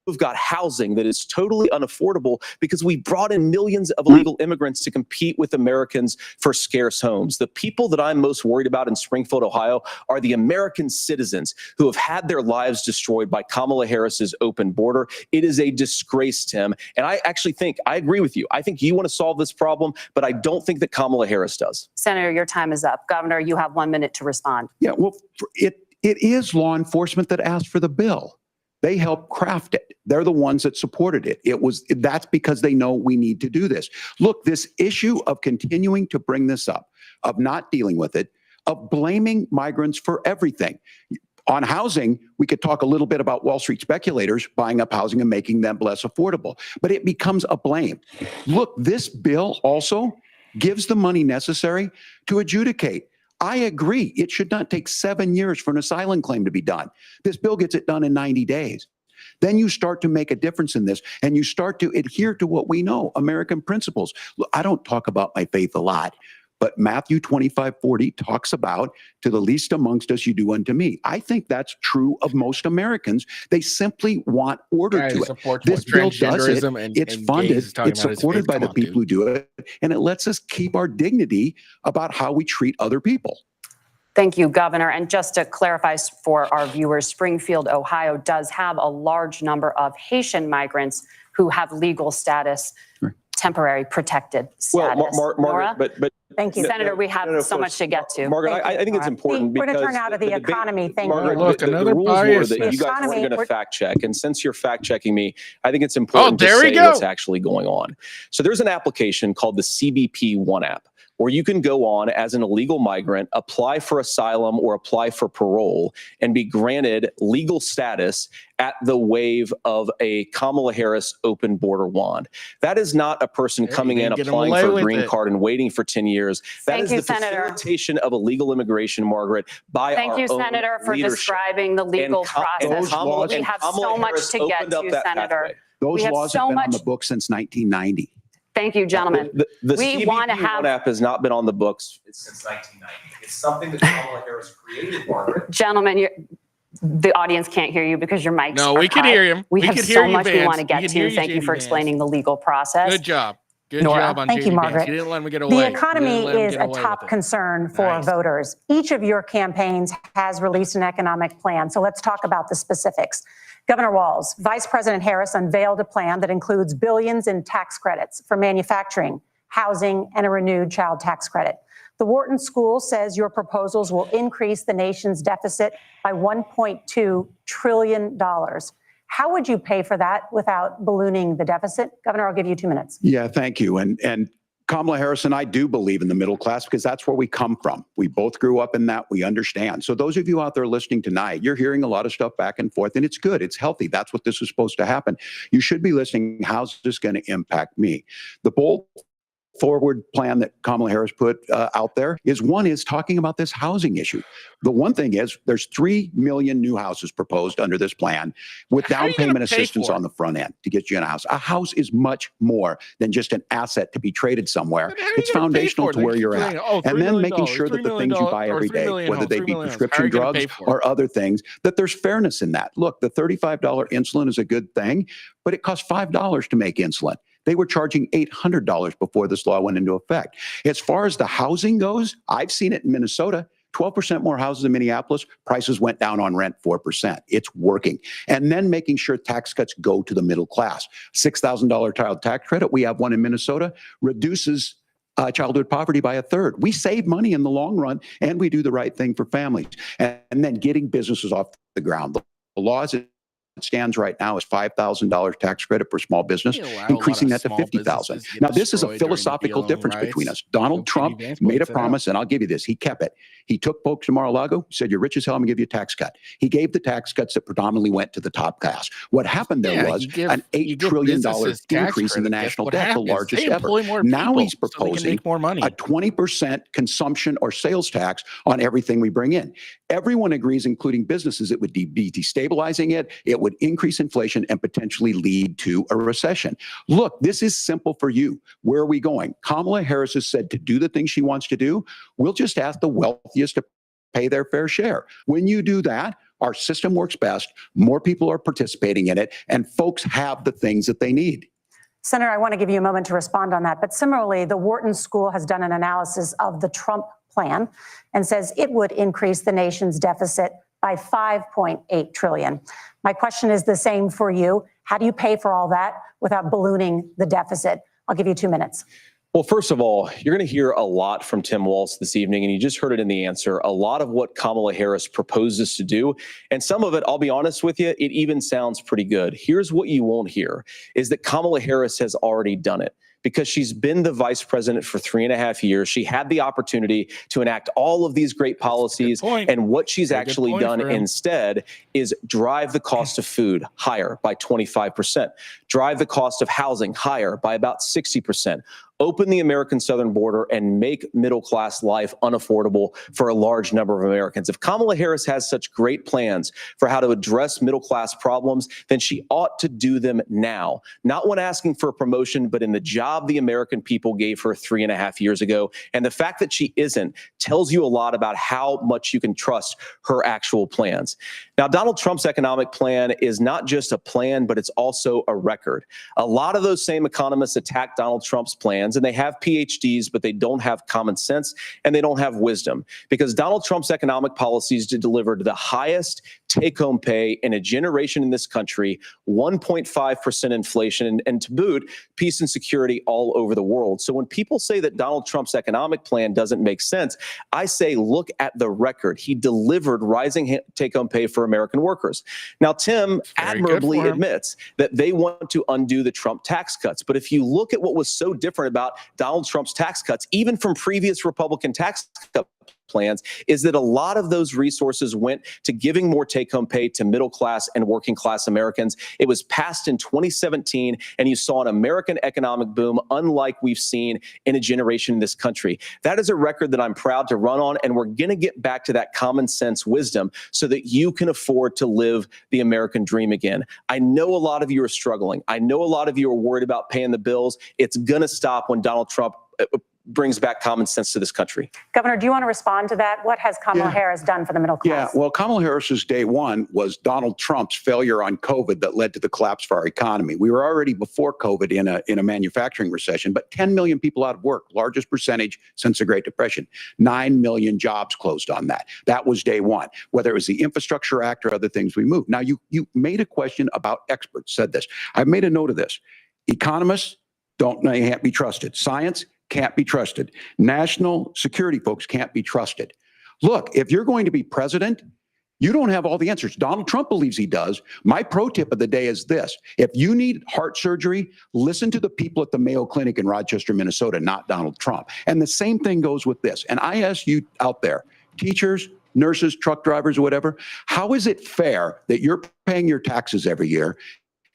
We've got housing that is totally unaffordable because we brought in millions of illegal immigrants to compete with Americans for scarce homes. The people that I'm most worried about in Springfield, Ohio, are the American citizens who have had their lives destroyed by Kamala Harris's open border. It is a disgrace, Tim. And I actually think, I agree with you. I think you want to solve this problem, but I don't think that Kamala Harris does.
Senator, your time is up. Governor, you have 1 minute to respond.
Yeah, well, it is law enforcement that asked for the bill. They helped craft it. They're the ones that supported it. That's because they know we need to do this. Look, this issue of continuing to bring this up, of not dealing with it, of blaming migrants for everything. On housing, we could talk a little bit about Wall Street speculators buying up housing and making them less affordable, but it becomes a blame. Look, this bill also gives the money necessary to adjudicate. I agree. It should not take 7 years for an asylum claim to be done. This bill gets it done in 90 days. Then you start to make a difference in this, and you start to adhere to what we know, American principles. Look, I don't talk about my faith a lot, but Matthew 25:40 talks about, to the least amongst us, you do unto me. I think that's true of most Americans. They simply want order to it. This bill does it. It's funded. It's supported by the people who do it. And it lets us keep our dignity about how we treat other people.
Thank you, Governor. And just to clarify for our viewers, Springfield, Ohio does have a large number of Haitian migrants who have legal status, temporary protected status.
Well, Margaret, but
thank you, Senator. We have so much to get to.
Margaret, I think it's important because
we're going to turn out of the economy. Thank
Margaret,
you.
Look, the rules were that you guys weren't going to fact check, and since you're fact checking me, I think it's important to say what's actually going on. So there's an application called the CBP One app, where you can go on as an illegal migrant, apply for asylum or apply for parole, and be granted legal status at the wave of a Kamala Harris open border wand. That is not a person coming in, applying for a green card and waiting for 10 years. That is the facilitation of illegal immigration, Margaret, by our own leadership.
Thank you, Senator, for describing the legal process. We have so much to get to, Senator.
Those laws have been on the books since 1990.
Thank you, gentlemen.
The CBP One app has not been on the books since 1990. It's something that Kamala Harris created, Margaret.
Gentlemen, the audience can't hear you because your mics are
we can hear him.
We have so much we want to get to. Thank you for explaining the legal process.
Good job. Good job on
Thank you, Margaret.
You didn't let me get away.
The economy is a top concern for voters. Each of your campaigns has released an economic plan. So let's talk about the specifics. Governor Walz, Vice President Harris unveiled a plan that includes billions in tax credits for manufacturing, housing, and a renewed child tax credit. The Wharton School says your proposals will increase the nation's deficit by $1.2 trillion. How would you pay for that without ballooning the deficit? Governor, I'll give you 2 minutes.
Yeah, thank you. And Kamala Harris and I do believe in the middle class because that's where we come from. We both grew up in that. We understand. So those of you out there listening tonight, you're hearing a lot of stuff back and forth, and it's good. It's healthy. That's what this is supposed to happen. You should be listening. How's this going to impact me? The bold forward plan that Kamala Harris put out there is talking about this housing issue. The one thing is there's 3 million new houses proposed under this plan with down payment assistance on the front end to get you in a house. A house is much more than just an asset to be traded somewhere. It's foundational to where you're at. And then making sure that the things you buy every day, whether they be prescription drugs or other things, that there's fairness in that. Look, the $35 insulin is a good thing, but it costs $5 to make insulin. They were charging $800 before this law went into effect. As far as the housing goes, I've seen it in Minnesota. 12% more houses in Minneapolis, prices went down on rent 4%. It's working. And then making sure tax cuts go to the middle class. $6,000 child tax credit, we have one in Minnesota, reduces childhood poverty by a third. We save money in the long run, and we do the right thing for families. And then getting businesses off the ground. The law as it stands right now is $5,000 tax credit for small business, increasing that to $50,000. Now, this is a philosophical difference between us. Donald Trump made a promise, and I'll give you this. He kept it. He took folks to Mar-a-Lago, said, you're rich as hell, I'm going to give you a tax cut. He gave the tax cuts that predominantly went to the top class. What happened there was an $8 trillion increase in the national debt, the largest ever. Now he's proposing a 20% consumption or sales tax on everything we bring in. Everyone agrees, including businesses, it would be destabilizing it. It would increase inflation and potentially lead to a recession. Look, this is simple for you. Where are we going? Kamala Harris has said to do the things she wants to do. We'll just ask the wealthiest to pay their fair share. When you do that, our system works best, more people are participating in it, and folks have the things that they need.
Senator, I want to give you a moment to respond on that. But similarly, the Wharton School has done an analysis of the Trump plan and says it would increase the nation's deficit by $5.8 trillion. My question is the same for you. How do you pay for all that without ballooning the deficit? I'll give you 2 minutes.
Well, first of all, you're going to hear a lot from Tim Waltz this evening, and you just heard it in the answer, a lot of what Kamala Harris proposes to do. And some of it, I'll be honest with you, it even sounds pretty good. Here's what you won't hear, is that Kamala Harris has already done it. Because she's been the vice president for 3.5 years. She had the opportunity to enact all of these great policies. And what she's actually done instead is drive the cost of food higher by 25%, drive the cost of housing higher by about 60%. Open the American southern border and make middle-class life unaffordable for a large number of Americans. If Kamala Harris has such great plans for how to address middle-class problems, then she ought to do them now. Not when asking for a promotion, but in the job the American people gave her 3.5 years ago. And the fact that she isn't tells you a lot about how much you can trust her actual plans. Now, Donald Trump's economic plan is not just a plan, but it's also a record. A lot of those same economists attack Donald Trump's plans, and they have PhDs, but they don't have common sense and they don't have wisdom, because Donald Trump's economic policies delivered the highest take-home pay in a generation in this country, 1.5% inflation, and to boot, peace and security all over the world. So when people say that Donald Trump's economic plan doesn't make sense, I say, look at the record. He delivered rising take-home pay for American workers. Now, Tim admirably admits that they want to undo the Trump tax cuts. But if you look at what was so different about Donald Trump's tax cuts, even from previous Republican tax cut plans, is that a lot of those resources went to giving more take-home pay to middle-class and working-class Americans. It was passed in 2017, and you saw an American economic boom unlike we've seen in a generation in this country. That is a record that I'm proud to run on, and we're going to get back to that common sense wisdom so that you can afford to live the American dream again. I know a lot of you are struggling. I know a lot of you are worried about paying the bills. It's going to stop when Donald Trump brings back common sense to this country.
Governor, do you want to respond to that? What has Kamala Harris done for the middle class?
Yeah, well, Kamala Harris's day one was Donald Trump's failure on COVID that led to the collapse of our economy. We were already before COVID in a manufacturing recession, but 10 million people out of work, largest percentage since the Great Depression. 9 million jobs closed on that. That was day one, whether it was the Infrastructure Act or other things we moved. Now, you made a question about experts, said this. I've made a note of this. Economists can't be trusted. Science can't be trusted. National security folks can't be trusted. Look, if you're going to be president, you don't have all the answers. Donald Trump believes he does. My pro tip of the day is this. If you need heart surgery, listen to the people at the Mayo Clinic in Rochester, Minnesota, not Donald Trump. And the same thing goes with this. And I ask you out there, teachers, nurses, truck drivers, or whatever, how is it fair that you're paying your taxes every year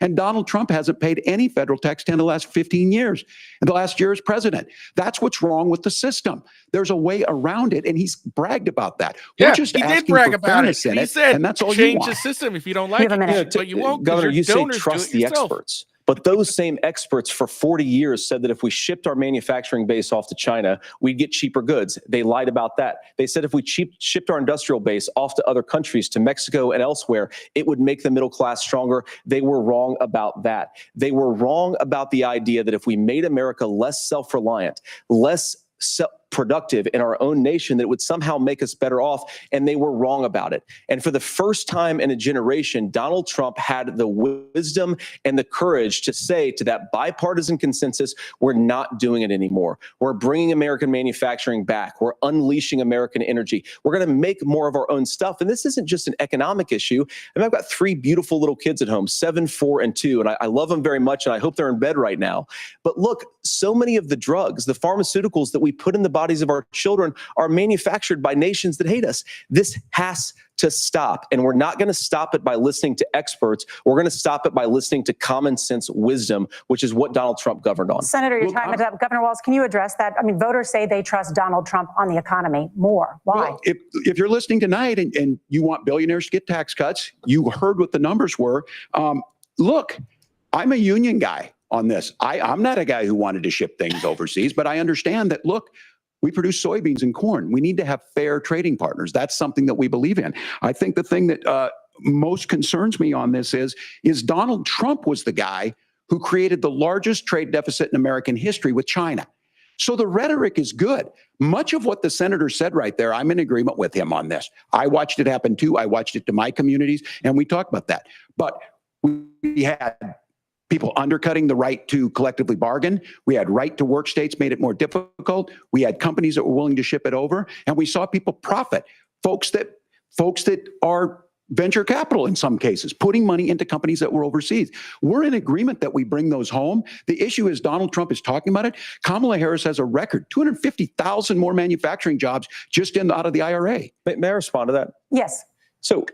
and Donald Trump hasn't paid any federal tax in the last 15 years, and the last year as president? That's what's wrong with the system. There's a way around it, and he's bragged about that.
Yeah,
We're just
he
asking
did brag
for
about
fairness
it.
in
He
it,
said,
and that's all you
change
want.
the system if you don't like it, but you won't.
Governor, you say
donors
trust
do it
the
yourself.
experts. But those same experts for 40 years said that if we shipped our manufacturing base off to China, we'd get cheaper goods. They lied about that. They said if we shipped our industrial base off to other countries, to Mexico and elsewhere, it would make the middle class stronger. They were wrong about that. They were wrong about the idea that if we made America less self-reliant, less productive in our own nation that would somehow make us better off, and they were wrong about it. And for the first time in a generation, Donald Trump had the wisdom and the courage to say to that bipartisan consensus, we're not doing it anymore. We're bringing American manufacturing back. We're unleashing American energy. We're going to make more of our own stuff. And this isn't just an economic issue. I mean, I've got 3 beautiful little kids at home, 7, 4, and 2, and I love them very much, and I hope they're in bed right now. But look, so many of the drugs, the pharmaceuticals that we put in the bodies of our children are manufactured by nations that hate us. This has to stop. And we're not going to stop it by listening to experts. We're going to stop it by listening to common sense wisdom, which is what Donald Trump governed on.
Senator, your time is up. Governor Waltz, can you address that? I mean, voters say they trust Donald Trump on the economy more. Why?
Well, if you're listening tonight and you want billionaires to get tax cuts, you heard what the numbers were. Look, I'm a union guy on this. I'm not a guy who wanted to ship things overseas, but I understand that, look, we produce soybeans and corn. We need to have fair trading partners. That's something that we believe in. I think the thing that most concerns me on this is Donald Trump was the guy who created the largest trade deficit in American history with China. So the rhetoric is good. Much of what the senator said right there, I'm in agreement with him on this. I watched it happen too. I watched it to my communities, and we talked about that. But we had people undercutting the right to collectively bargain. We had right to work states made it more difficult. We had companies that were willing to ship it over, and we saw people profit. Folks that are venture capital in some cases, putting money into companies that were overseas. We're in agreement that we bring those home. The issue is Donald Trump is talking about it. Kamala Harris has a record, 250,000 more manufacturing jobs just out of the IRA.
May I respond to that?
Yes.
So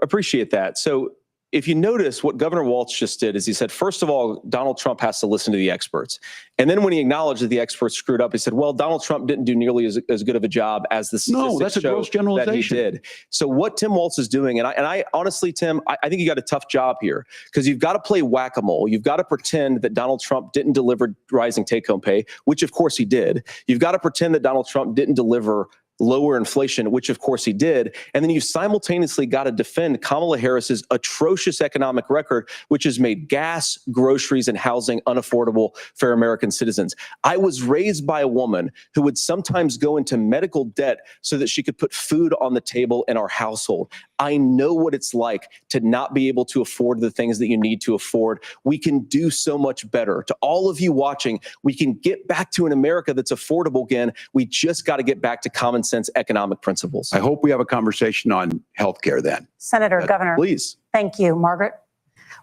appreciate that. So if you notice, what Governor Waltz just did is he said, first of all, Donald Trump has to listen to the experts. And then when he acknowledged that the experts screwed up, he said, well, Donald Trump didn't do nearly as good of a job as the statistics
No, that's a gross generalization.
That he did. So what Tim Waltz is doing, and I honestly, Tim, I think you got a tough job here because you've got to play whack-a-mole. You've got to pretend that Donald Trump didn't deliver rising take-home pay, which of course he did. You've got to pretend that Donald Trump didn't deliver lower inflation, which of course he did. And then you simultaneously got to defend Kamala Harris's atrocious economic record, which has made gas, groceries, and housing unaffordable for American citizens. I was raised by a woman who would sometimes go into medical debt so that she could put food on the table in our household. I know what it's like to not be able to afford the things that you need to afford. We can do so much better. To all of you watching, we can get back to an America that's affordable again. We just got to get back to common sense economic principles.
I hope we have a conversation on healthcare then.
Senator, Governor.
Please.
Thank you. Margaret?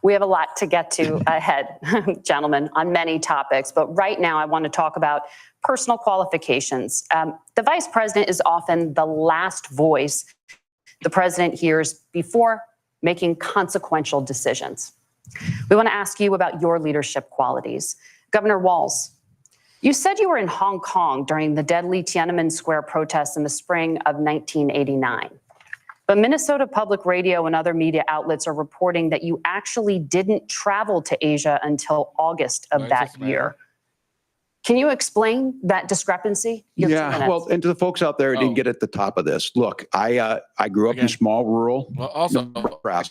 We have a lot to get to ahead, gentlemen, on many topics. But right now, I want to talk about personal qualifications. The vice president is often the last voice the president hears before making consequential decisions. We want to ask you about your leadership qualities. Governor Waltz, you said you were in Hong Kong during the deadly Tiananmen Square protests in the spring of 1989. But Minnesota Public Radio and other media outlets are reporting that you actually didn't travel to Asia until August of that year. Can you explain that discrepancy?
Yeah, well, and to the folks out there who didn't get at the top of this, look, I grew up in small rural Nebraska,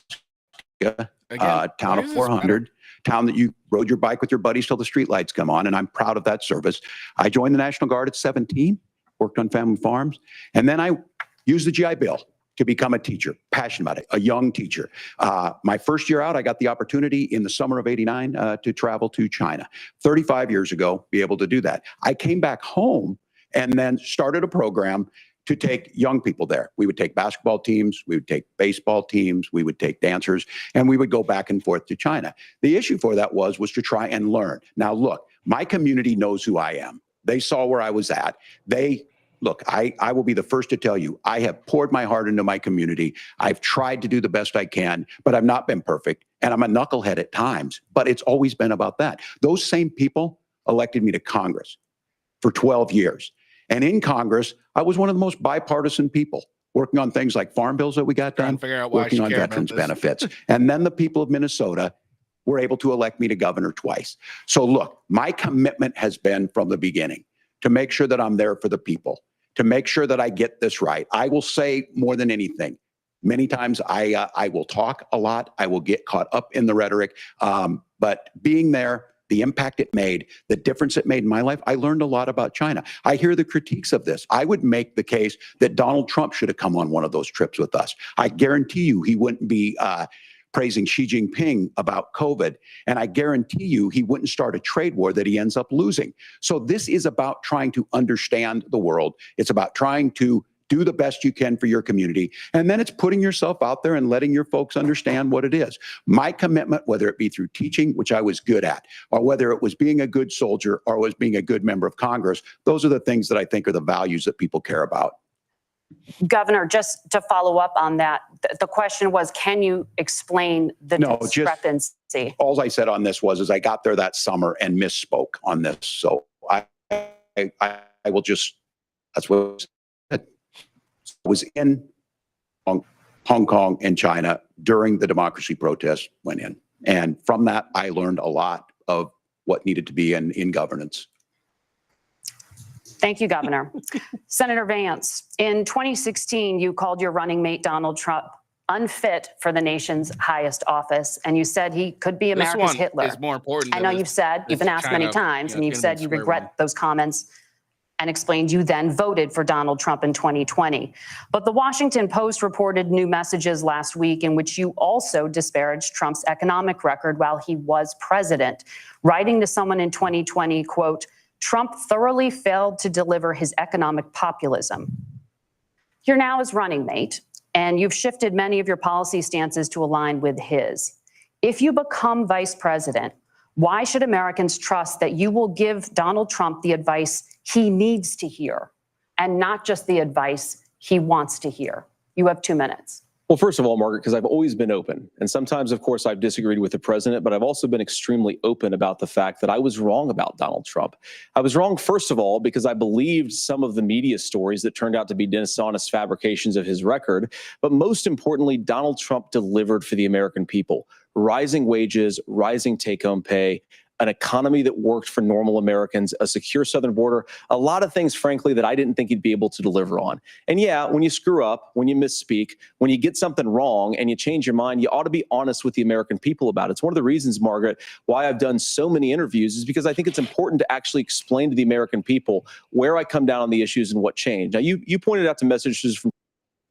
town of 400, town that you rode your bike with your buddies till the streetlights come on, and I'm proud of that service. I joined the National Guard at 17, worked on family farms, and then I used the GI Bill to become a teacher, passionate about it, a young teacher. My first year out, I got the opportunity in the summer of '89 to travel to China. 35 years ago, be able to do that. I came back home and then started a program to take young people there. We would take basketball teams, we would take baseball teams, we would take dancers, and we would go back and forth to China. The issue for that was to try and learn. Now, look, my community knows who I am. They saw where I was at. Look, I will be the first to tell you, I have poured my heart into my community. I've tried to do the best I can, but I've not been perfect. And I'm a knucklehead at times, but it's always been about that. Those same people elected me to Congress for 12 years. And in Congress, I was one of the most bipartisan people, working on things like farm bills that we got done, working on veterans benefits. And then the people of Minnesota were able to elect me to governor twice. So look, my commitment has been from the beginning to make sure that I'm there for the people, to make sure that I get this right. I will say more than anything. Many times I will talk a lot. I will get caught up in the rhetoric. But being there, the impact it made, the difference it made in my life, I learned a lot about China. I hear the critiques of this. I would make the case that Donald Trump should have come on one of those trips with us. I guarantee you he wouldn't be praising Xi Jinping about COVID. And I guarantee you he wouldn't start a trade war that he ends up losing. So this is about trying to understand the world. It's about trying to do the best you can for your community. And then it's putting yourself out there and letting your folks understand what it is. My commitment, whether it be through teaching, which I was good at, or whether it was being a good soldier or was being a good member of Congress, those are the things that I think are the values that people care about.
Governor, just to follow up on that, the question was, can you explain the discrepancy?
All I said on this was I got there that summer and misspoke on this. So I will just, that's what I said. I was in Hong Kong and China during the democracy protests went in. And from that, I learned a lot of what needed to be in governance.
Thank you, Governor. Senator Vance, in 2016, you called your running mate, Donald Trump, unfit for the nation's highest office, and you said he could be America's Hitler.
Is more important.
I know you've been asked many times, and you've said you regret those comments and explained you then voted for Donald Trump in 2020. But the Washington Post reported new messages last week in which you also disparaged Trump's economic record while he was president, writing to someone in 2020, quote, Trump thoroughly failed to deliver his economic populism. You're now his running mate, and you've shifted many of your policy stances to align with his. If you become vice president, why should Americans trust that you will give Donald Trump the advice he needs to hear and not just the advice he wants to hear? You have 2 minutes.
Well, first of all, Margaret, because I've always been open. And sometimes, of course, I've disagreed with the president, but I've also been extremely open about the fact that I was wrong about Donald Trump. I was wrong, first of all, because I believed some of the media stories that turned out to be dishonest fabrications of his record. But most importantly, Donald Trump delivered for the American people. Rising wages, rising take-home pay, an economy that worked for normal Americans, a secure southern border, a lot of things, frankly, that I didn't think he'd be able to deliver on. And yeah, when you screw up, when you misspeak, when you get something wrong and you change your mind, you ought to be honest with the American people about it. It's one of the reasons, Margaret, why I've done so many interviews is because I think it's important to actually explain to the American people where I come down on the issues and what changed. Now, you pointed out the messages from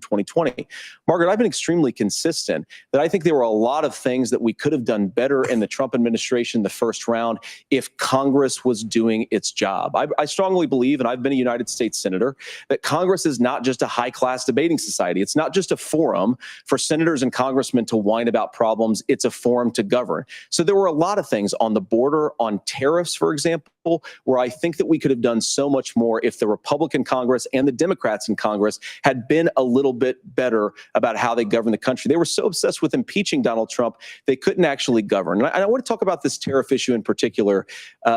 2020. Margaret, I've been extremely consistent that I think there were a lot of things that we could have done better in the Trump administration the first round if Congress was doing its job. I strongly believe, and I've been a United States Senator, that Congress is not just a high-class debating society. It's not just a forum for senators and congressmen to whine about problems. It's a forum to govern. So there were a lot of things on the border, on tariffs, for example, where I think that we could have done so much more if the Republican Congress and the Democrats in Congress had been a little bit better about how they govern the country. They were so obsessed with impeaching Donald Trump, they couldn't actually govern. And I want to talk about this tariff issue in particular,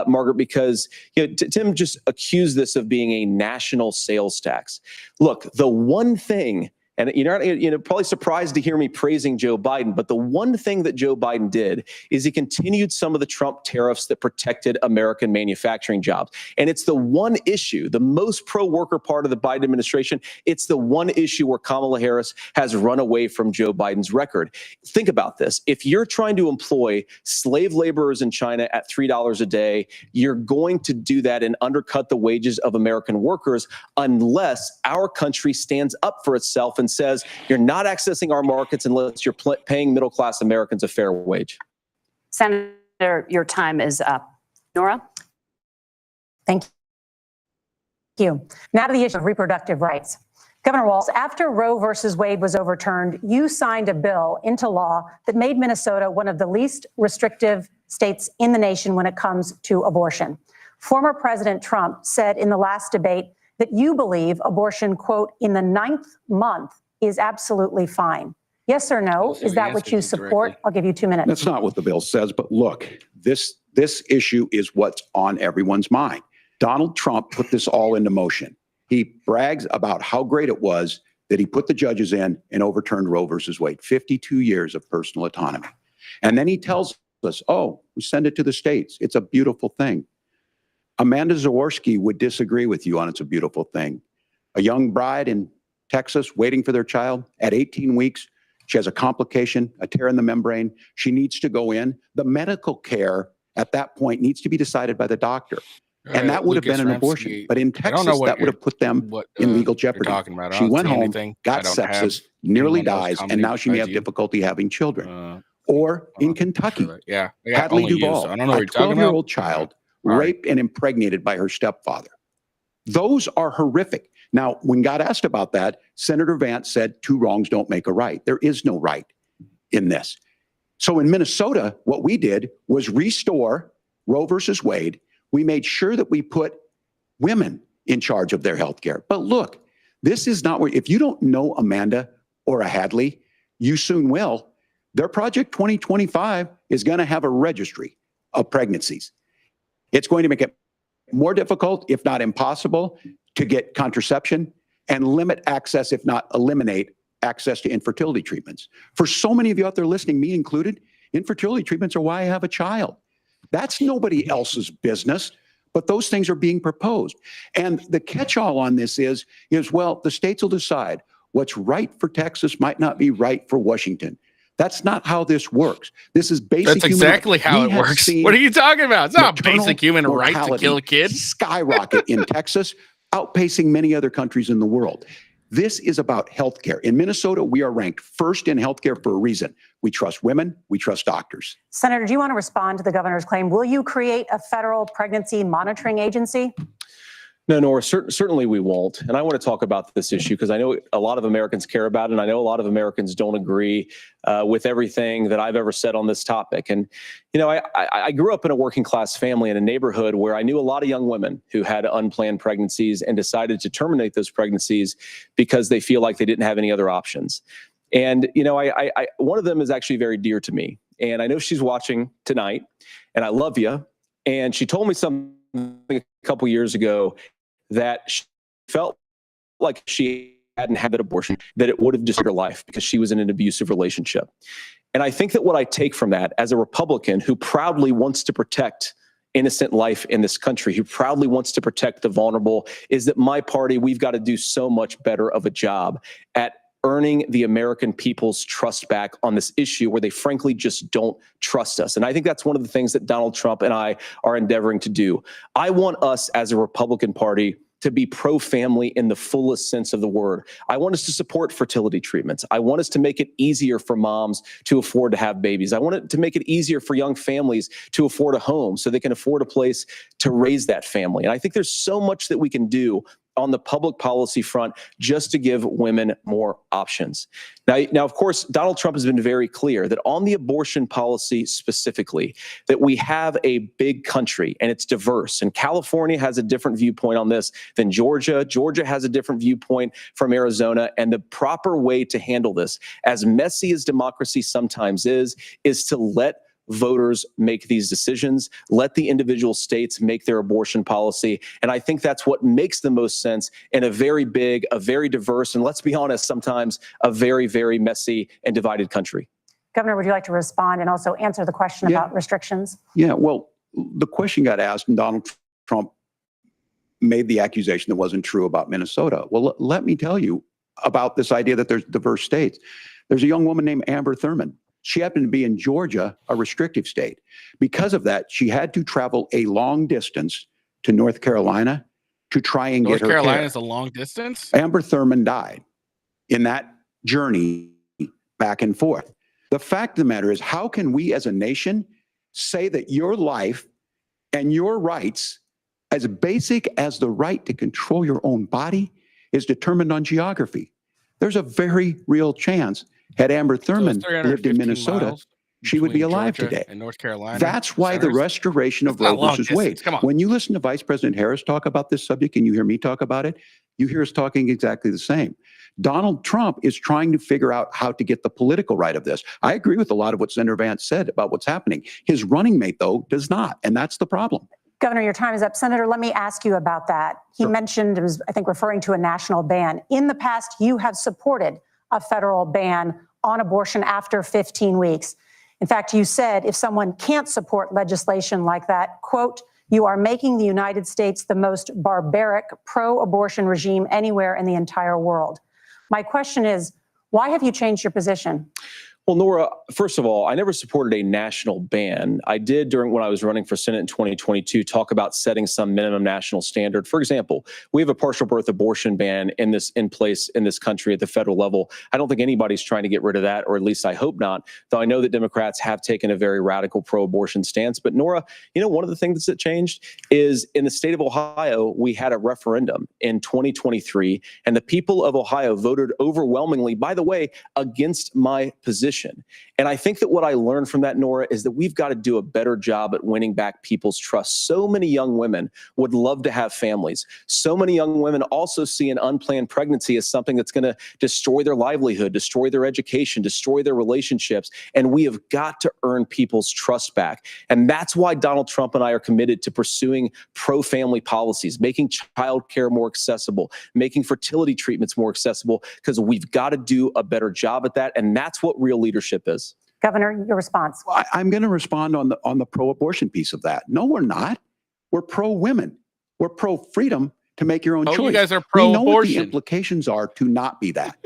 Margaret, because Tim just accused this of being a national sales tax. Look, the one thing, and you're probably surprised to hear me praising Joe Biden, but the one thing that Joe Biden did is he continued some of the Trump tariffs that protected American manufacturing jobs. And it's the one issue, the most pro-worker part of the Biden administration, it's the one issue where Kamala Harris has run away from Joe Biden's record. Think about this. If you're trying to employ slave laborers in China at $3 a day, you're going to do that and undercut the wages of American workers unless our country stands up for itself and says you're not accessing our markets unless you're paying middle-class Americans a fair wage.
Senator, your time is up. Nora?
Thank you. Now to the issue of reproductive rights. Governor Waltz, after Roe versus Wade was overturned, you signed a bill into law that made Minnesota one of the least restrictive states in the nation when it comes to abortion. Former President Trump said in the last debate that you believe abortion, quote, in the 9th month is absolutely fine. Yes or no? Is that what you support? I'll give you 2 minutes.
That's not what the bill says, but look, this issue is what's on everyone's mind. Donald Trump put this all into motion. He brags about how great it was that he put the judges in and overturned Roe versus Wade, 52 years of personal autonomy. And then he tells us, oh, we send it to the states. It's a beautiful thing. Amanda Zaworski would disagree with you on it's a beautiful thing. A young bride in Texas waiting for their child at 18 weeks. She has a complication, a tear in the membrane. She needs to go in. The medical care at that point needs to be decided by the doctor. And that would have been an abortion. But in Texas, that would have put them in legal jeopardy. She went home, got sepsis, nearly dies, and now she may have difficulty having children. Or in Kentucky, Hadley Duvall, a 12-year-old child, raped and impregnated by her stepfather. Those are horrific. Now, when God asked about that, Senator Vance said 2 wrongs don't make a right. There is no right in this. So in Minnesota, what we did was restore Roe versus Wade. We made sure that we put women in charge of their health care. But look, this is not where, if you don't know Amanda or a Hadley, you soon will. Their Project 2025 is going to have a registry of pregnancies. It's going to make it more difficult, if not impossible, to get contraception and limit access, if not eliminate access to infertility treatments. For so many of you out there listening, me included, infertility treatments are why I have a child. That's nobody else's business, but those things are being proposed. And the catch-all on this is, well, the states will decide what's right for Texas might not be right for Washington. That's not how this works. This is basic.
That's exactly how it works. What are you talking about? It's not a basic human right to kill a kid.
Skyrocket in Texas, outpacing many other countries in the world. This is about healthcare. In Minnesota, we are ranked first in healthcare for a reason. We trust women. We trust doctors.
Senator, do you want to respond to the governor's claim? Will you create a federal pregnancy monitoring agency?
No, Nora, certainly we won't. And I want to talk about this issue because I know a lot of Americans care about it, and I know a lot of Americans don't agree with everything that I've ever said on this topic. And, you know, I grew up in a working class family in a neighborhood where I knew a lot of young women who had unplanned pregnancies and decided to terminate those pregnancies because they feel like they didn't have any other options. And, you know, one of them is actually very dear to me. And I know she's watching tonight, and I love you. And she told me something a couple years ago that she felt like she hadn't had that abortion, that it would have destroyed her life because she was in an abusive relationship. And I think that what I take from that as a Republican who proudly wants to protect innocent life in this country, who proudly wants to protect the vulnerable, is that my party, we've got to do so much better of a job at earning the American people's trust back on this issue where they frankly just don't trust us. And I think that's one of the things that Donald Trump and I are endeavoring to do. I want us as a Republican Party to be pro-family in the fullest sense of the word. I want us to support fertility treatments. I want us to make it easier for moms to afford to have babies. I want it to make it easier for young families to afford a home so they can afford a place to raise that family. And I think there's so much that we can do on the public policy front just to give women more options. Now, of course, Donald Trump has been very clear that on the abortion policy specifically, that we have a big country and it's diverse. And California has a different viewpoint on this than Georgia. Georgia has a different viewpoint from Arizona. And the proper way to handle this, as messy as democracy sometimes is to let voters make these decisions, let the individual states make their abortion policy. And I think that's what makes the most sense in a very big, a very diverse, and let's be honest, sometimes a very, very messy and divided country.
Governor, would you like to respond and also answer the question about restrictions?
Yeah, well, the question got asked and Donald Trump made the accusation that wasn't true about Minnesota. Well, let me tell you about this idea that there's diverse states. There's a young woman named Amber Thurman. She happened to be in Georgia, a restrictive state. Because of that, she had to travel a long distance to North Carolina to try and get her care.
North Carolina is a long distance?
Amber Thurman died in that journey back and forth. The fact of the matter is, how can we as a nation say that your life and your rights, as basic as the right to control your own body, is determined on geography? There's a very real chance had Amber Thurman lived in Minnesota, she would be alive today.
In North Carolina.
That's why the restoration of Roe versus Wade. When you listen to Vice President Harris talk about this subject and you hear me talk about it, you hear us talking exactly the same. Donald Trump is trying to figure out how to get the political right of this. I agree with a lot of what Senator Vance said about what's happening. His running mate, though, does not, and that's the problem.
Governor, your time is up. Senator, let me ask you about that. He mentioned, it was, I think, referring to a national ban. In the past, you have supported a federal ban on abortion after 15 weeks. In fact, you said if someone can't support legislation like that, quote, you are making the United States the most barbaric pro-abortion regime anywhere in the entire world. My question is, why have you changed your position?
Well, Nora, first of all, I never supported a national ban. I did when I was running for Senate in 2022 talk about setting some minimum national standard. For example, we have a partial birth abortion ban in place in this country at the federal level. I don't think anybody's trying to get rid of that, or at least I hope not, though I know that Democrats have taken a very radical pro-abortion stance. But Nora, one of the things that changed is in the state of Ohio, we had a referendum in 2023, and the people of Ohio voted overwhelmingly, by the way, against my position. And I think that what I learned from that, Nora, is that we've got to do a better job at winning back people's trust. So many young women would love to have families. So many young women also see an unplanned pregnancy as something that's going to destroy their livelihood, destroy their education, destroy their relationships. And we have got to earn people's trust back. And that's why Donald Trump and I are committed to pursuing pro-family policies, making childcare more accessible, making fertility treatments more accessible, because we've got to do a better job at that. And that's what real leadership is.
Governor, your response.
I'm going to respond on the pro-abortion piece of that. No, we're not. We're pro-women. We're pro-freedom to make your own choice.
You guys are pro-abortion.
We know what the implications are to not be that.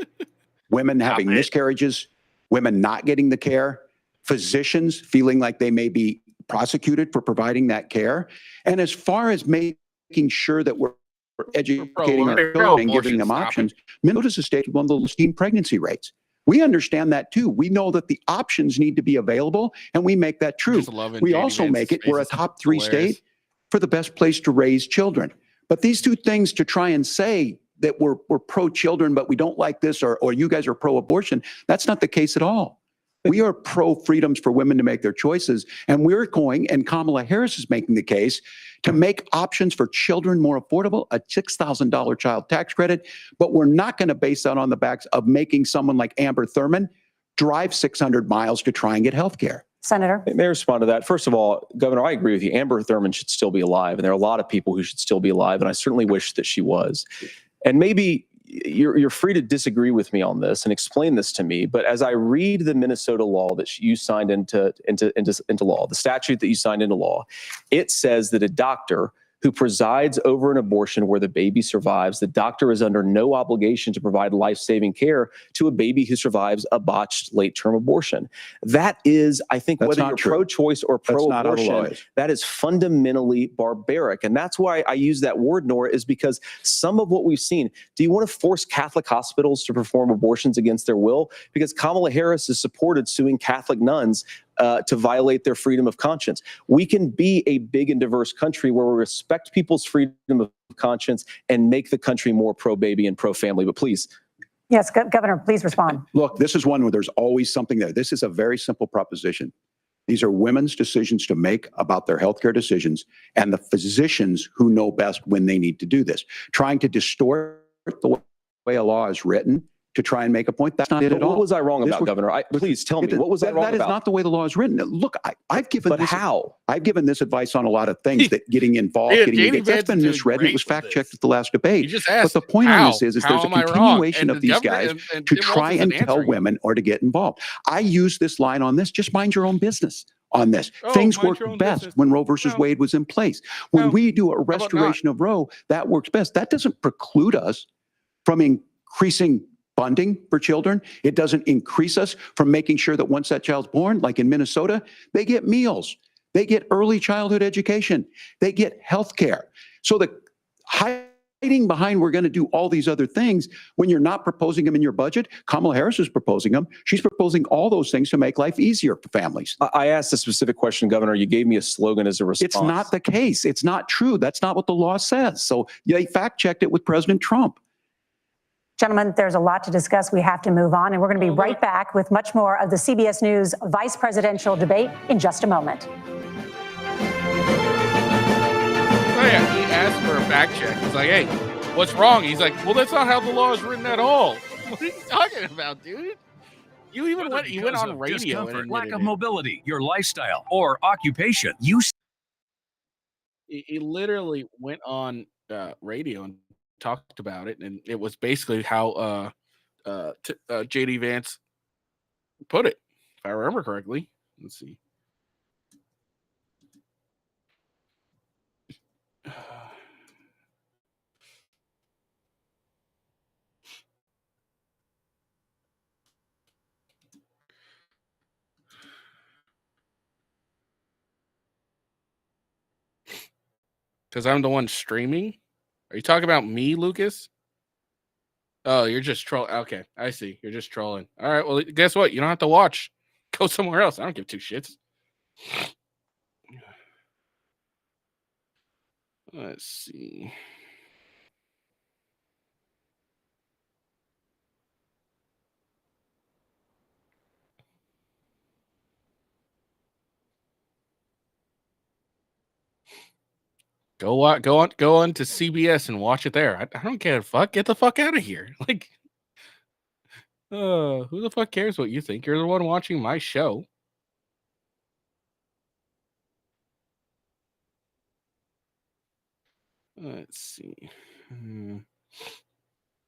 Women having miscarriages, women not getting the care, physicians feeling like they may be prosecuted for providing that care. And as far as making sure that we're educating our children and giving them options, Minnesota's a state with one of the lowest teen pregnancy rates. We understand that too. We know that the options need to be available, and we make that true. We also make it, we're a top 3 state for the best place to raise children. But these two things, to try and say that we're pro-children, but we don't like this, or you guys are pro-abortion, that's not the case at all. We are pro-freedoms for women to make their choices, and we're going, and Kamala Harris is making the case, to make options for children more affordable, a $6,000 child tax credit, but we're not going to base that on the backs of making someone like Amber Thurman drive 600 miles to try and get health care.
Senator?
May I respond to that? First of all, Governor, I agree with you. Amber Thurman should still be alive, and there are a lot of people who should still be alive, and I certainly wish that she was. And maybe you're free to disagree with me on this and explain this to me, but as I read the Minnesota law that you signed into law, the statute that you signed into law, it says that a doctor who presides over an abortion where the baby survives, the doctor is under no obligation to provide life-saving care to a baby who survives a botched late-term abortion. That is, I think, whether you're pro-choice or pro-abortion, that is fundamentally barbaric. And that's why I use that word, Nora, is because some of what we've seen, do you want to force Catholic hospitals to perform abortions against their will? Because Kamala Harris has supported suing Catholic nuns to violate their freedom of conscience. We can be a big and diverse country where we respect people's freedom of conscience and make the country more pro-baby and pro-family. But please.
Yes, Governor, please respond.
Look, this is one where there's always something there. This is a very simple proposition. These are women's decisions to make about their healthcare decisions, and the physicians who know best when they need to do this. Trying to distort the way a law is written to try and make a point, that's not it at all.
What was I wrong about, Governor? Please tell me, what was I wrong about?
That is not the way the law is written. Look, I've given this advice on a lot of things, that getting involved, that's been misread. It was fact-checked at the last debate. But the point on this is there's a continuation of these guys to try and tell women or to get involved. I use this line on this, just mind your own business. On this, things worked best when Roe versus Wade was in place. When we do a restoration of Roe, that works best. That doesn't preclude us from increasing funding for children. It doesn't increase us from making sure that once that child's born, like in Minnesota, they get meals, they get early childhood education, they get health care. So the hiding behind we're going to do all these other things when you're not proposing them in your budget, Kamala Harris is proposing them. She's proposing all those things to make life easier for families.
I asked a specific question, Governor. You gave me a slogan as a response.
It's not the case. It's not true. That's not what the law says. So they fact-checked it with President Trump.
Gentlemen, there's a lot to discuss. We have to move on, and we're going to be right back with much more of the CBS News vice presidential debate in just a moment.
Oh yeah, he asked for a fact check. He's like, hey, what's wrong? He's like, well, that's not how the law is written at all. What are you talking about, dude? You even went on radio. And
lack of mobility, your lifestyle, or occupation.
He literally went on radio and talked about it, and it was basically how JD Vance put it, if I remember correctly. Let's see. Because I'm the one streaming? Are you talking about me, Lucas? Oh, you're just trolling. Okay, I see. You're just trolling. All right, well, guess what? You don't have to watch. Go somewhere else. I don't give two shits. Let's see. Go on to CBS and watch it there. I don't care. Fuck, get the fuck out of here. Like, who the fuck cares what you think? You're the one watching my show. Let's see.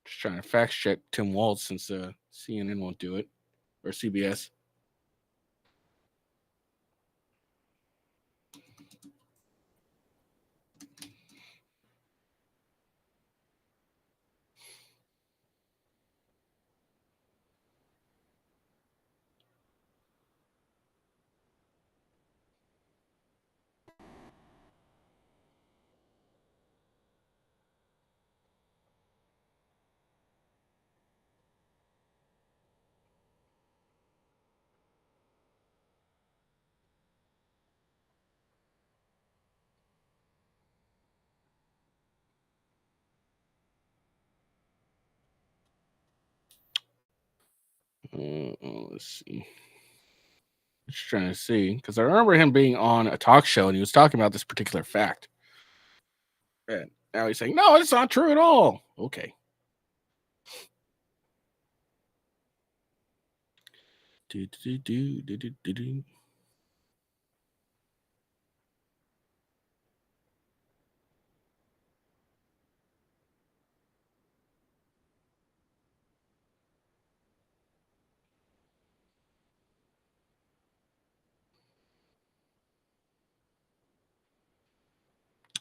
Just trying to fact check Tim Waltz since CNN won't do it, or CBS. Let's see. Just trying to see, because I remember him being on a talk show and he was talking about this particular fact. And now he's saying, no, it's not true at all. Okay.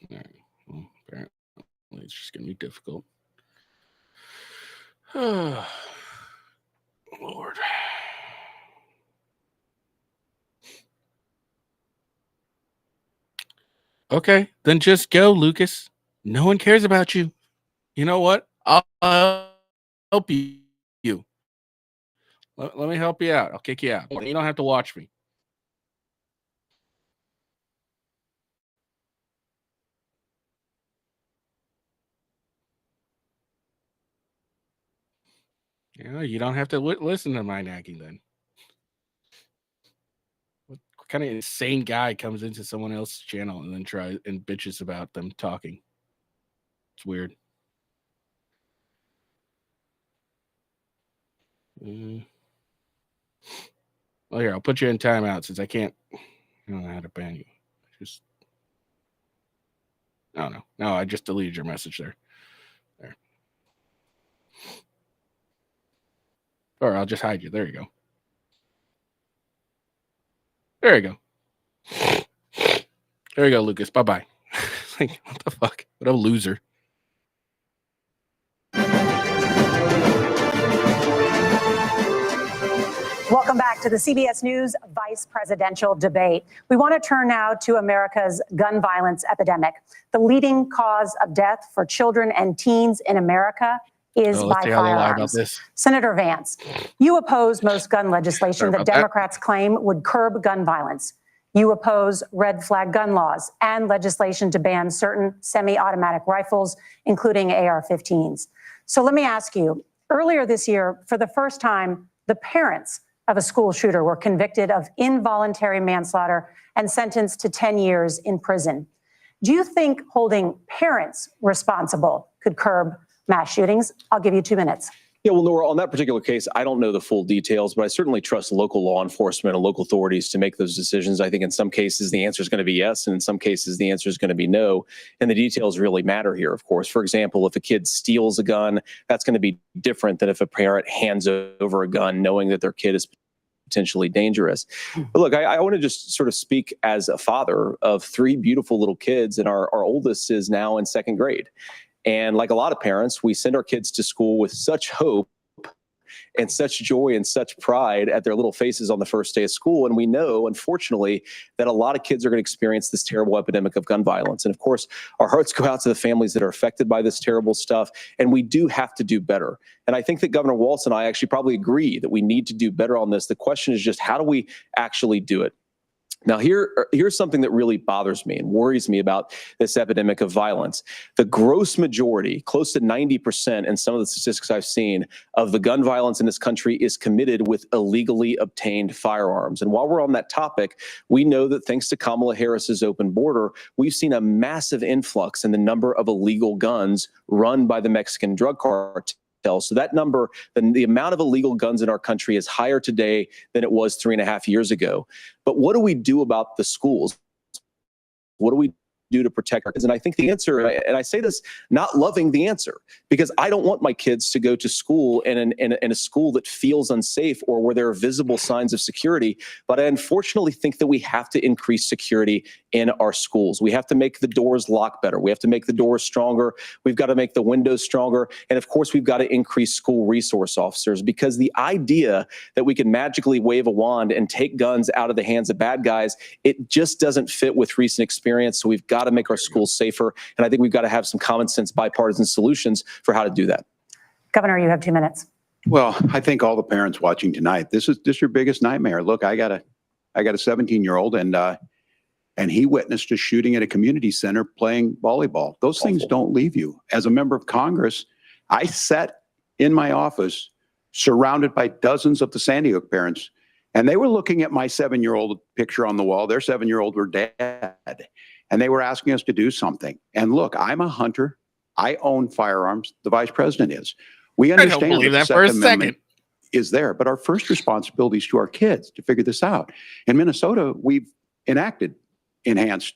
All right. Well, apparently it's just going to be difficult. Oh, Lord. Okay, then just go, Lucas. No one cares about you. You know what? I'll help you. Let me help you out. I'll kick you out. You don't have to watch me. You don't have to listen to my nagging then. What kind of insane guy comes into someone else's channel and then tries and bitches about them talking? It's weird. Well, here, I'll put you in timeout since I don't know how to ban you. No, I just deleted your message there. Or I'll just hide you. There you go. There you go. There you go, Lucas. Bye-bye. Like, what the fuck? What a loser.
Welcome back to the CBS News Vice Presidential Debate. We want to turn now to America's gun violence epidemic. The leading cause of death for children and teens in America is by firearms. Senator Vance, you oppose most gun legislation that Democrats claim would curb gun violence. You oppose red flag gun laws and legislation to ban certain semi-automatic rifles, including AR-15s. So let me ask you, earlier this year, for the first time, the parents of a school shooter were convicted of involuntary manslaughter and sentenced to 10 years in prison. Do you think holding parents responsible could curb mass shootings? I'll give you 2 minutes.
Yeah, well, Nora, on that particular case, I don't know the full details, but I certainly trust local law enforcement and local authorities to make those decisions. I think in some cases the answer is going to be yes, and in some cases the answer is going to be no. And the details really matter here, of course. For example, if a kid steals a gun, that's going to be different than if a parent hands over a gun knowing that their kid is potentially dangerous. But look, I want to just sort of speak as a father of 3 beautiful little kids, and our oldest is now in 2nd grade. And like a lot of parents, we send our kids to school with such hope and such joy and such pride at their little faces on the first day of school. And we know, unfortunately, that a lot of kids are going to experience this terrible epidemic of gun violence. And of course, our hearts go out to the families that are affected by this terrible stuff. And we do have to do better. And I think that Governor Waltz and I actually probably agree that we need to do better on this. The question is just, how do we actually do it? Now, here's something that really bothers me and worries me about this epidemic of violence. The gross majority, close to 90% in some of the statistics I've seen, of the gun violence in this country is committed with illegally obtained firearms. And while we're on that topic, we know that thanks to Kamala Harris's open border, we've seen a massive influx in the number of illegal guns run by the Mexican drug cartel. So that number, the amount of illegal guns in our country is higher today than it was 3.5 years ago. But what do we do about the schools? What do we do to protect our kids? And I think the answer, and I say this not loving the answer, because I don't want my kids to go to school in a school that feels unsafe or where there are visible signs of security. But I unfortunately think that we have to increase security in our schools. We have to make the doors lock better. We have to make the doors stronger. We've got to make the windows stronger. And of course, we've got to increase school resource officers, because the idea that we can magically wave a wand and take guns out of the hands of bad guys, it just doesn't fit with recent experience. So we've got to make our schools safer. And I think we've got to have some common sense bipartisan solutions for how to do that.
Governor, you have 2 minutes.
Well, I think all the parents watching tonight, this is your biggest nightmare. Look, I got a 17-year-old and he witnessed a shooting at a community center playing volleyball. Those things don't leave you. As a member of Congress, I sat in my office surrounded by dozens of the Sandy Hook parents, and they were looking at my 7-year-old picture on the wall. Their 7-year-old were dead. And they were asking us to do something. And look, I'm a hunter. I own firearms. The vice president is. We understand that the Second Amendment is there, but our first responsibility is to our kids to figure this out. In Minnesota, we've enacted enhanced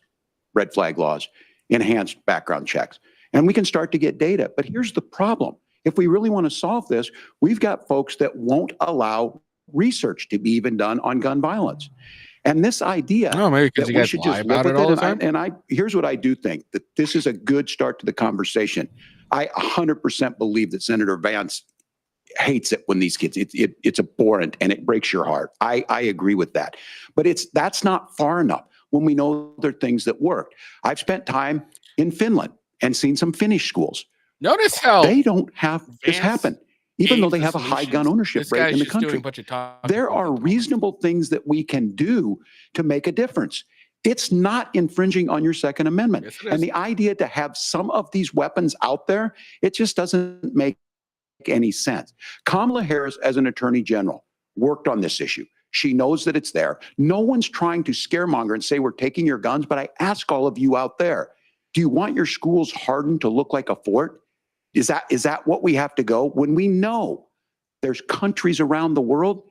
red flag laws, enhanced background checks, and we can start to get data. But here's the problem. If we really want to solve this, we've got folks that won't allow research to be even done on gun violence. And this idea
maybe because
that
you
we
guys
should
lie
just
about
live
it
with
all
it,
the time.
and I here's what I do think, that this is a good start to the conversation. I 100% believe that Senator Vance hates it when these kids, it's abhorrent and it breaks your heart. I agree with that. But that's not far enough when we know there are things that work. I've spent time in Finland and seen some Finnish schools.
Notice how
they don't have this
Vance
happen. Even though they have a high gun ownership rate in the country, there are reasonable things that we can do to make a difference. It's not infringing on your Second Amendment.
Yes,
and the idea to have some of these weapons out there, it just doesn't make any sense. Kamala Harris, as an attorney general, worked on this issue. She knows that it's there. No one's trying to scaremonger and say we're taking your guns, but I ask all of you out there, do you want your schools hardened to look like a fort? Is that what we have to go when we know there's countries around the world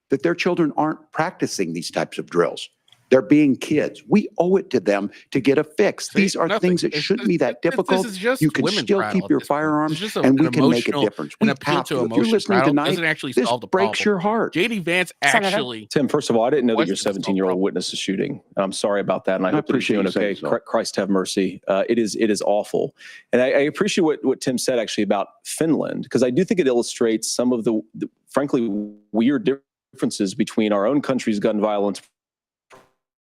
that their children aren't practicing these types of drills? They're being kids. We owe it to them to get a fix. These are things that shouldn't be that difficult. You can still keep your firearms, and we can make a difference. We have to. If you're listening tonight, this breaks your heart.
J.D. Vance actually...
Tim, first of all, I didn't know that your 17-year-old witnessed a shooting. I'm sorry about that, and I hope that you're doing okay. Christ have mercy. It is awful. And I appreciate what Tim said, actually, about Finland, because I do think it illustrates some of the frankly, weird differences between our own country's gun violence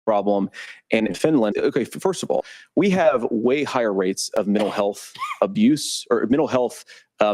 problem and in Finland. Okay, first of all, we have way higher rates of mental health abuse or mental health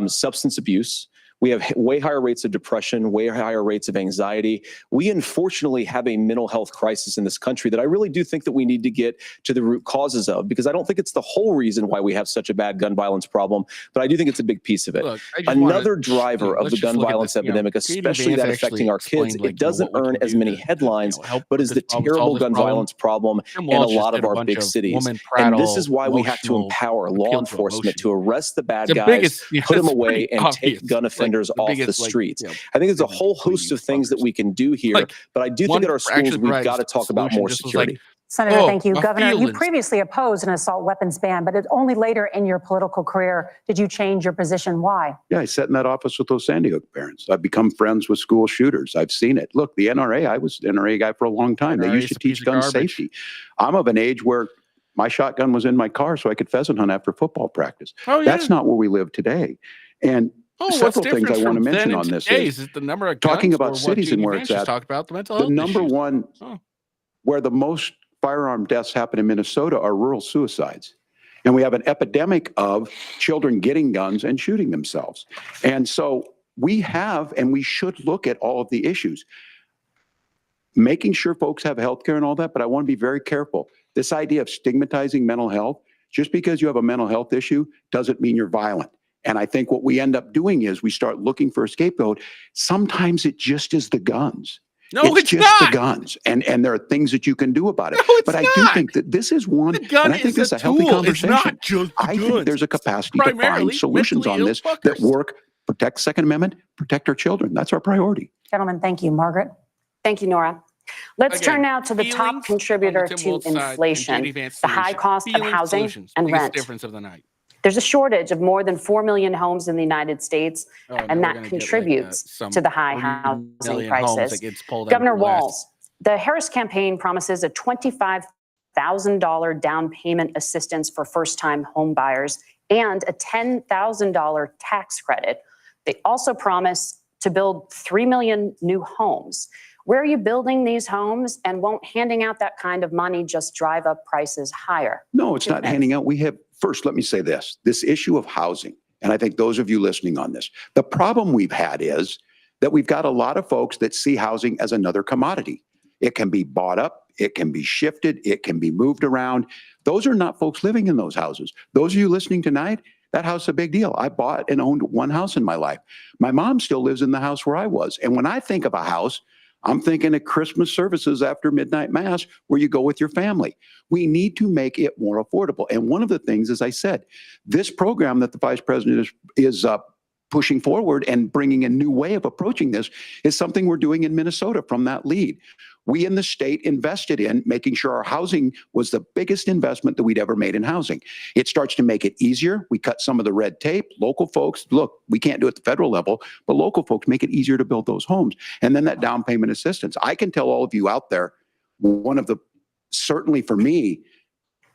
substance abuse. We have way higher rates of depression, way higher rates of anxiety. We unfortunately have a mental health crisis in this country that I really do think that we need to get to the root causes of, because I don't think it's the whole reason why we have such a bad gun violence problem, but I do think it's a big piece of it. Look, another driver of the gun violence epidemic, especially that affecting our kids, it doesn't earn as many headlines, but is the terrible gun violence problem in a lot of our big cities. And this is why we have to empower law enforcement to arrest the bad guys, put them away, and take gun offenders off the streets. I think there's a whole host of things that we can do here, but I do think at our schools we've got to talk about more security.
Senator, thank you. Governor, you previously opposed an assault weapons ban, but only later in your political career did you change your position. Why?
Yeah, I sat in that office with those Sandy Hook parents. I've become friends with school shooters. I've seen it. Look, the NRA, I was an NRA guy for a long time. They used to teach gun safety. I'm of an age where my shotgun was in my car so I could pheasant hunt after football practice. That's not where we live today. And several things I want to mention on this.
Is the number of
talking about cities and where it's at.
Talked about the mental health
number
issues.
one, where the most firearm deaths happen in Minnesota are rural suicides. And we have an epidemic of children getting guns and shooting themselves. And so we have, and we should look at all of the issues, making sure folks have health care and all that. But I want to be very careful. This idea of stigmatizing mental health, just because you have a mental health issue doesn't mean you're violent. And I think what we end up doing is we start looking for a scapegoat. Sometimes it just is the guns.
No, it's
just
not.
The guns, and there are things that you can do about it.
No, it's
but
not.
I do think that this is one, and I think this is a healthy conversation.
It's not just
I think there's a capacity to find solutions on this that work, protect Second Amendment, protect our children. That's our priority.
Gentlemen, thank you. Margaret?
Thank you, Nora. Let's turn now to the top contributor to inflation, the high cost of housing and rent.
Difference of the night.
There's a shortage of more than 4 million homes in the United States, and that contributes to the high housing crisis. Governor Waltz, the Harris campaign promises a $25,000 down payment assistance for first-time home buyers and a $10,000 tax credit. They also promise to build 3 million new homes. Where are you building these homes, and won't handing out that kind of money just drive up prices higher?
No, it's not handing out. We have, first, let me say this issue of housing, and I think those of you listening on this, the problem we've had is that we've got a lot of folks that see housing as another commodity. It can be bought up, it can be shifted, it can be moved around. Those are not folks living in those houses. Those of you listening tonight, that house is a big deal. I bought and owned one house in my life. My mom still lives in the house where I was. And when I think of a house, I'm thinking of Christmas services after midnight mass where you go with your family. We need to make it more affordable. And one of the things, as I said, this program that the vice president is pushing forward and bringing a new way of approaching this is something we're doing in Minnesota from that lead. We in the state invested in making sure our housing was the biggest investment that we'd ever made in housing. It starts to make it easier. We cut some of the red tape. Local folks, look, we can't do it at the federal level, but local folks make it easier to build those homes. And then that down payment assistance. I can tell all of you out there, certainly for me,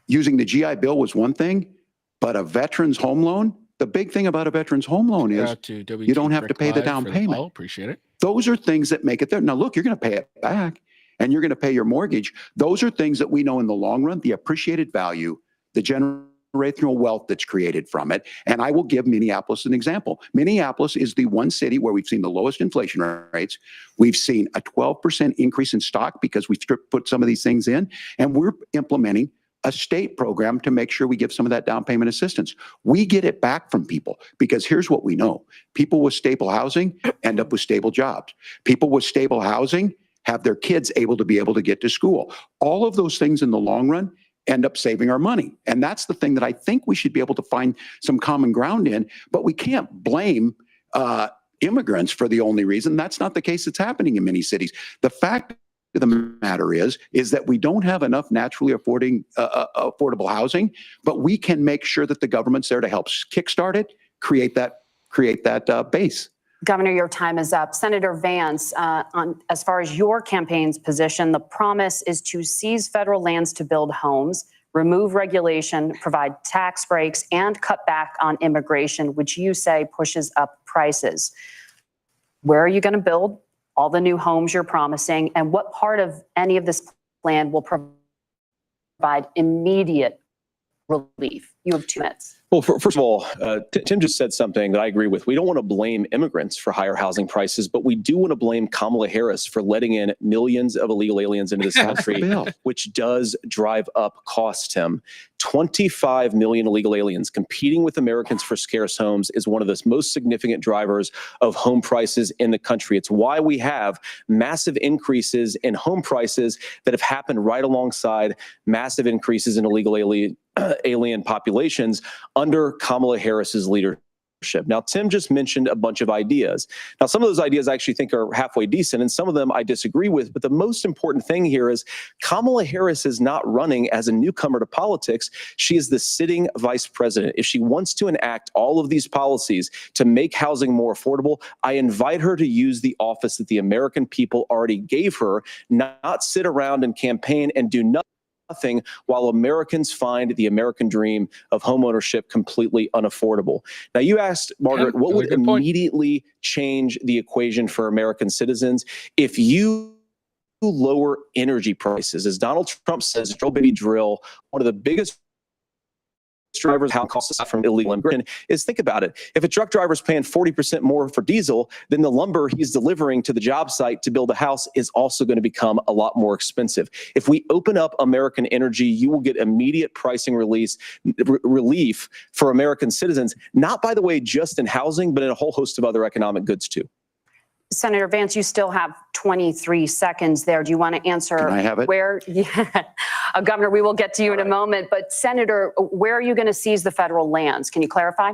using the GI Bill was one thing, but a veteran's home loan, the big thing about a veteran's home loan is you don't have to pay the down payment.
Appreciate it.
Those are things that make it there. Now, look, you're going to pay it back and you're going to pay your mortgage. Those are things that we know in the long run, the appreciated value, the generational wealth that's created from it. And I will give Minneapolis an example. Minneapolis is the one city where we've seen the lowest inflation rates. We've seen a 12% increase in stock because we've put some of these things in, and we're implementing a state program to make sure we give some of that down payment assistance. We get it back from people because here's what we know. People with stable housing end up with stable jobs. People with stable housing have their kids able to get to school. All of those things in the long run end up saving our money. And that's the thing that I think we should be able to find some common ground in, but we can't blame immigrants for the only reason. That's not the case that's happening in many cities. The fact of the matter is that we don't have enough naturally affordable housing, but we can make sure that the government's there to help kickstart it, create that base.
Governor, your time is up. Senator Vance, as far as your campaign's position, the promise is to seize federal lands to build homes, remove regulation, provide tax breaks, and cut back on immigration, which you say pushes up prices. Where are you going to build all the new homes you're promising, and what part of any of this plan will provide immediate relief? You have 2 minutes.
Well, first of all, Tim just said something that I agree with. We don't want to blame immigrants for higher housing prices, but we do want to blame Kamala Harris for letting in millions of illegal aliens into this country, which does drive up costs, Tim. 25 million illegal aliens competing with Americans for scarce homes is one of the most significant drivers of home prices in the country. It's why we have massive increases in home prices that have happened right alongside massive increases in illegal alien populations under Kamala Harris's leadership. Now, Tim just mentioned a bunch of ideas. Now, some of those ideas I actually think are halfway decent, and some of them I disagree with. But the most important thing here is Kamala Harris is not running as a newcomer to politics. She is the sitting vice president. If she wants to enact all of these policies to make housing more affordable, I invite her to use the office that the American people already gave her, not sit around and campaign and do nothing. nothing while Americans find the American dream of homeownership completely unaffordable. Now, you asked, Margaret, what would immediately change the equation for American citizens if you lower energy prices? As Donald Trump says, drill baby drill, one of the biggest drivers how it costs us from illegal immigration is, think about it. If a truck driver is paying 40% more for diesel, then the lumber he's delivering to the job site to build a house is also going to become a lot more expensive. If we open up American energy, you will get immediate pricing relief for American citizens, not, by the way, just in housing, but in a whole host of other economic goods too.
Senator Vance, you still have 23 seconds there. Do you want to answer?
Can I have it?
Where, yeah, Governor, we will get to you in a moment. But Senator, where are you going to seize the federal lands? Can you clarify?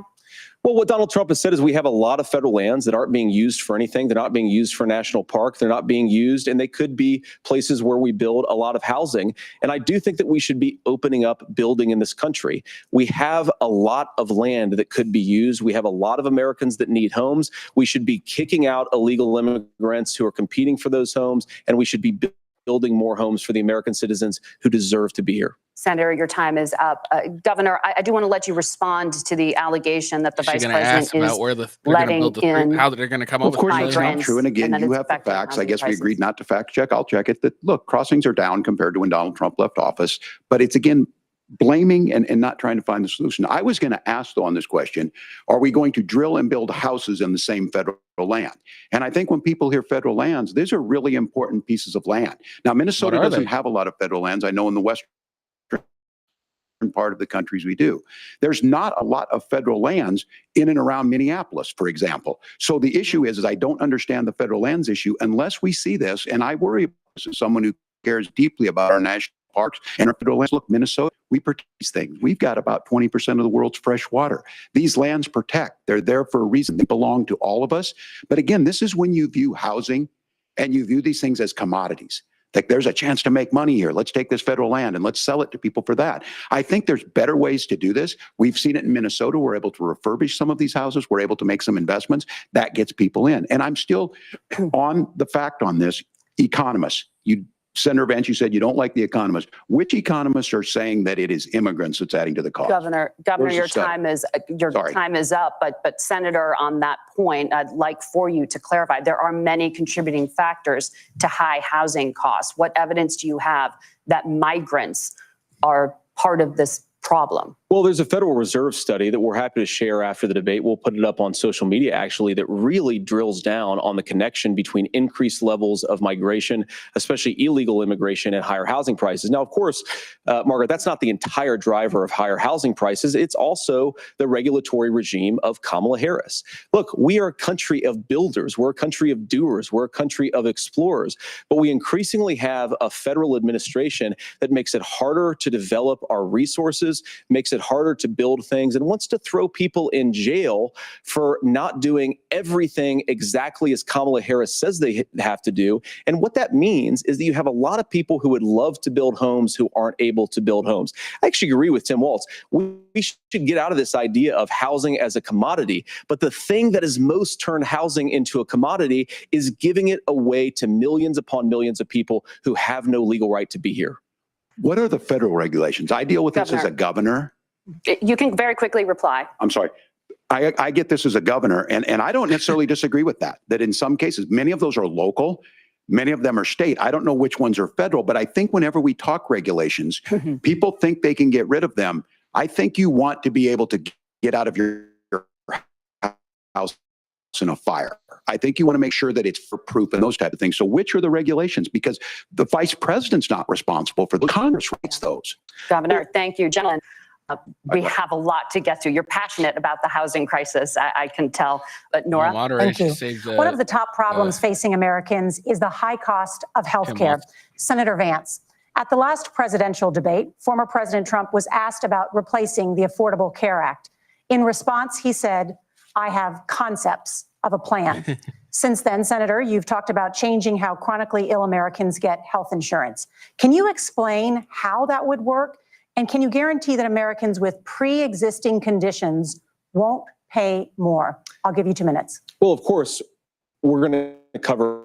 Well, what Donald Trump has said is we have a lot of federal lands that aren't being used for anything. They're not being used for national park. They're not being used, and they could be places where we build a lot of housing. And I do think that we should be opening up building in this country. We have a lot of land that could be used. We have a lot of Americans that need homes. We should be kicking out illegal immigrants who are competing for those homes, and we should be building more homes for the American citizens who deserve to be here.
Senator, your time is up. Governor, I do want to let you respond to the allegation that the Vice President is letting in.
How they're going to come up with.
Of course, it's not true. And again, you have the facts. I guess we agreed not to fact check. I'll check it. That, look, crossings are down compared to when Donald Trump left office. But it's, again, blaming and not trying to find the solution. I was going to ask, though, on this question, are we going to drill and build houses in the same federal land? And I think when people hear federal lands, these are really important pieces of land. Now, Minnesota doesn't have a lot of federal lands. I know in the western part of the countries we do. There's not a lot of federal lands in and around Minneapolis, for example. So the issue is I don't understand the federal lands issue unless we see this, and I worry about this as someone who cares deeply about our national parks and our federal lands. Look, Minnesota, we protect these things. We've got about 20% of the world's fresh water. These lands protect. They're there for a reason. They belong to all of us. But again, this is when you view housing and you view these things as commodities. Like, there's a chance to make money here. Let's take this federal land and let's sell it to people for that. I think there's better ways to do this. We've seen it in Minnesota. We're able to refurbish some of these houses. We're able to make some investments. That gets people in. And I'm still on the fact on this. Economists, Senator Vance, you said you don't like the economists. Which economists are saying that it is immigrants that's adding to the cost?
Governor, your time is up. But Senator, on that point, I'd like for you to clarify. There are many contributing factors to high housing costs. What evidence do you have that migrants are part of this problem?
Well, there's a Federal Reserve study that we're happy to share after the debate. We'll put it up on social media, actually, that really drills down on the connection between increased levels of migration, especially illegal immigration, and higher housing prices. Now, of course, Margaret, that's not the entire driver of higher housing prices. It's also the regulatory regime of Kamala Harris. Look, we are a country of builders. We're a country of doers. We're a country of explorers. But we increasingly have a federal administration that makes it harder to develop our resources, makes it harder to build things, and wants to throw people in jail for not doing everything exactly as Kamala Harris says they have to do. And what that means is that you have a lot of people who would love to build homes who aren't able to build homes. I actually agree with Tim Waltz. We should get out of this idea of housing as a commodity. But the thing that has most turned housing into a commodity is giving it away to millions upon millions of people who have no legal right to be here.
What are the federal regulations? I deal with this as a governor.
You can very quickly reply.
I'm sorry. I get this as a governor, and I don't necessarily disagree with that in some cases, many of those are local, many of them are state. I don't know which ones are federal, but I think whenever we talk regulations, people think they can get rid of them. I think you want to be able to get out of your house in a fire. I think you want to make sure that it's for proof and those type of things. So which are the regulations? Because the vice president's not responsible for those. Congress writes those.
Governor, thank you. Gentlemen, we have a lot to get to. You're passionate about the housing crisis, I can tell. But Nora?
Thank you. One of the top problems facing Americans is the high cost of health care. Senator Vance, at the last presidential debate, former President Trump was asked about replacing the Affordable Care Act. In response, he said, I have concepts of a plan. Since then, Senator, you've talked about changing how chronically ill Americans get health insurance. Can you explain how that would work? And can you guarantee that Americans with pre-existing conditions won't pay more? I'll give you 2 minutes.
Well, of course, we're going to cover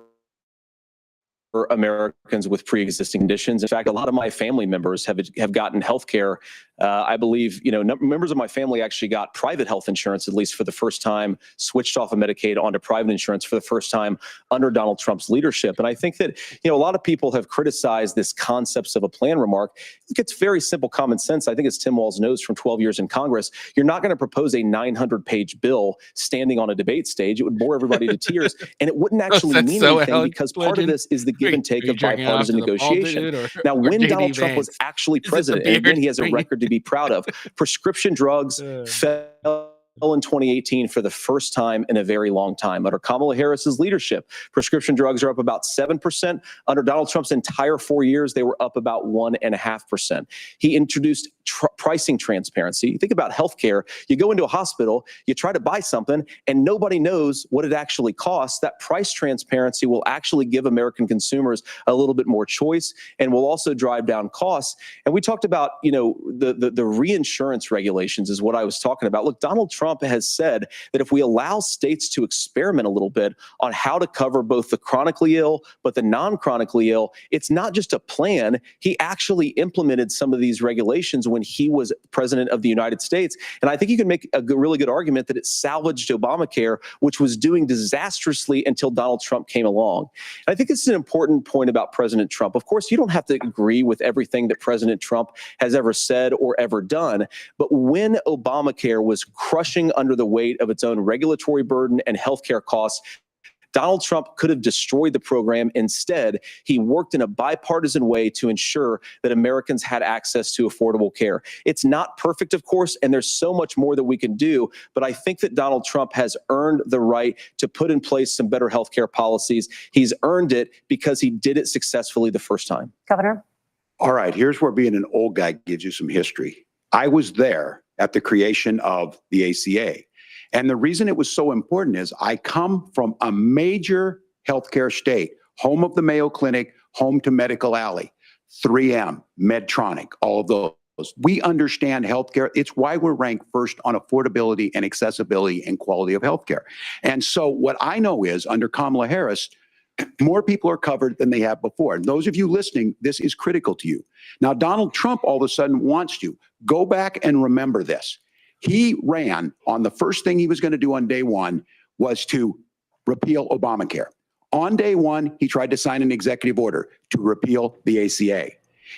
Americans with pre-existing conditions. In fact, a lot of my family members have gotten health care. I believe, members of my family actually got private health insurance, at least for the first time, switched off of Medicaid onto private insurance for the first time under Donald Trump's leadership. And I think that, a lot of people have criticized this concepts of a plan remark. I think it's very simple common sense. I think as Tim Walz knows from 12 years in Congress, you're not going to propose a 900-page bill standing on a debate stage. It would bore everybody to tears, and it wouldn't actually mean anything because part of this is the give and take of bipartisan negotiation. Now, when Donald Trump was actually president, and again, he has a record to be proud of, prescription drugs fell in 2018 for the first time in a very long time. Under Kamala Harris's leadership, prescription drugs are up about 7%. Under Donald Trump's entire 4 years, they were up about 1.5%. He introduced pricing transparency. Think about healthcare. You go into a hospital, you try to buy something, and nobody knows what it actually costs. That price transparency will actually give American consumers a little bit more choice and will also drive down costs. And we talked about, the reinsurance regulations is what I was talking about. Look, Donald Trump has said that if we allow states to experiment a little bit on how to cover both the chronically ill, but the non-chronically ill, it's not just a plan. He actually implemented some of these regulations when he was president of the United States. And I think you can make a really good argument that it salvaged Obamacare, which was doing disastrously until Donald Trump came along. And I think this is an important point about President Trump. Of course, you don't have to agree with everything that President Trump has ever said or ever done. But when Obamacare was crushing under the weight of its own regulatory burden and healthcare costs, Donald Trump could have destroyed the program. Instead, he worked in a bipartisan way to ensure that Americans had access to affordable care. It's not perfect, of course, and there's so much more that we can do, but I think that Donald Trump has earned the right to put in place some better healthcare policies. He's earned it because he did it successfully the first time.
Governor?
All right, here's where being an old guy gives you some history. I was there at the creation of the ACA. And the reason it was so important is I come from a major healthcare state, home of the Mayo Clinic, home to Medical Alley, 3M, Medtronic, all of those. We understand healthcare. It's why we're ranked first on affordability and accessibility and quality of healthcare. And so what I know is under Kamala Harris, more people are covered than they have before. And those of you listening, this is critical to you. Now, Donald Trump all of a sudden wants to go back and remember this. He ran on the first thing he was going to do on day one was to repeal Obamacare. On day one, he tried to sign an executive order to repeal the ACA.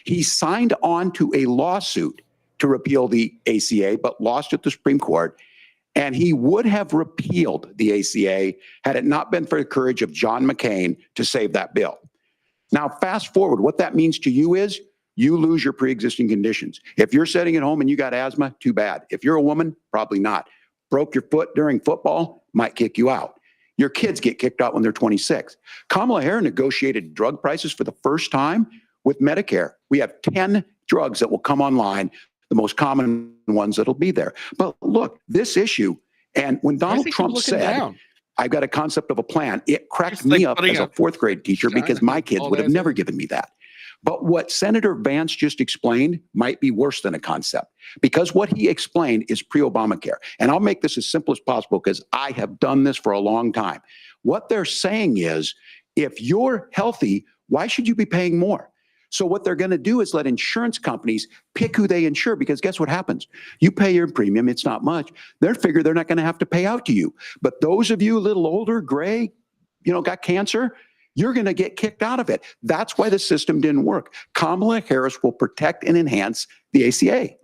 He signed on to a lawsuit to repeal the ACA, but lost at the Supreme Court. And he would have repealed the ACA had it not been for the courage of John McCain to save that bill. Now, fast forward, what that means to you is you lose your pre-existing conditions. If you're sitting at home and you got asthma, too bad. If you're a woman, probably not. Broke your foot during football, might kick you out. Your kids get kicked out when they're 26. Kamala Harris negotiated drug prices for the first time with Medicare. We have 10 drugs that will come online, the most common ones that'll be there. But look, this issue, and when Donald Trump said, I've got a concept of a plan, it cracked me up as a fourth grade teacher because my kids would have never given me that. But what Senator Vance just explained might be worse than a concept, because what he explained is pre-Obamacare. And I'll make this as simple as possible because I have done this for a long time. What they're saying is, if you're healthy, why should you be paying more? So what they're going to do is let insurance companies pick who they insure, because guess what happens? You pay your premium, it's not much. They figure they're not going to have to pay out to you. But those of you a little older, gray, got cancer, you're going to get kicked out of it. That's why the system didn't work. Kamala Harris will protect and enhance the ACA.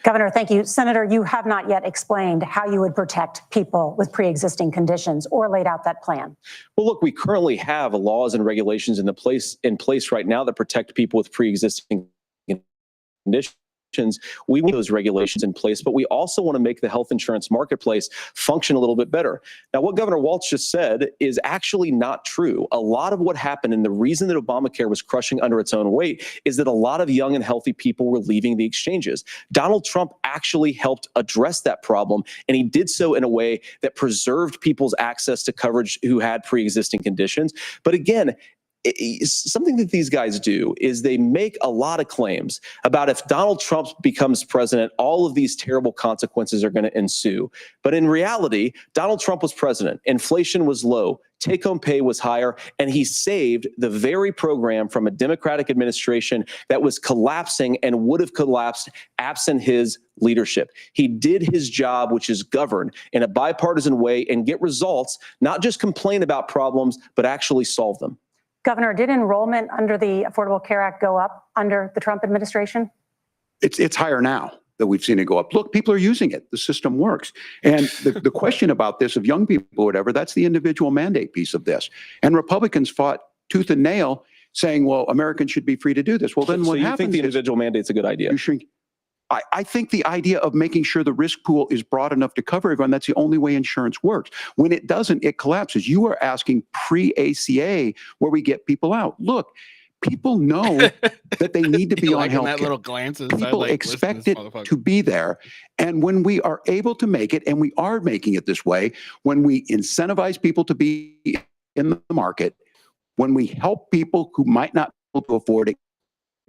Governor, thank you. Senator, you have not yet explained how you would protect people with pre-existing conditions or laid out that plan.
Well, look, we currently have laws and regulations in place right now that protect people with pre-existing conditions. We want those regulations in place, but we also want to make the health insurance marketplace function a little bit better. Now, what Governor Waltz just said is actually not true. A lot of what happened, and the reason that Obamacare was crushing under its own weight, is that a lot of young and healthy people were leaving the exchanges. Donald Trump actually helped address that problem, and he did so in a way that preserved people's access to coverage who had pre-existing conditions. But again, something that these guys do is they make a lot of claims about if Donald Trump becomes president, all of these terrible consequences are going to ensue. But in reality, Donald Trump was president. Inflation was low. Take-home pay was higher, and he saved the very program from a Democratic administration that was collapsing and would have collapsed absent his leadership. He did his job, which is govern in a bipartisan way and get results, not just complain about problems, but actually solve them.
Governor, did enrollment under the Affordable Care Act go up under the Trump administration?
It's higher now that we've seen it go up. Look, people are using it. The system works. And the question about this of young people or whatever, that's the individual mandate piece of this. And Republicans fought tooth and nail saying, well, Americans should be free to do this. Well, then what happens?
So you think the individual mandate's a good idea?
I think the idea of making sure the risk pool is broad enough to cover everyone, that's the only way insurance works. When it doesn't, it collapses. You are asking pre-ACA where we get people out. Look, people know that they need to be on health care. People expect it to be there. And when we are able to make it, and we are making it this way, when we incentivize people to be in the market, when we help people who might not be able to afford it,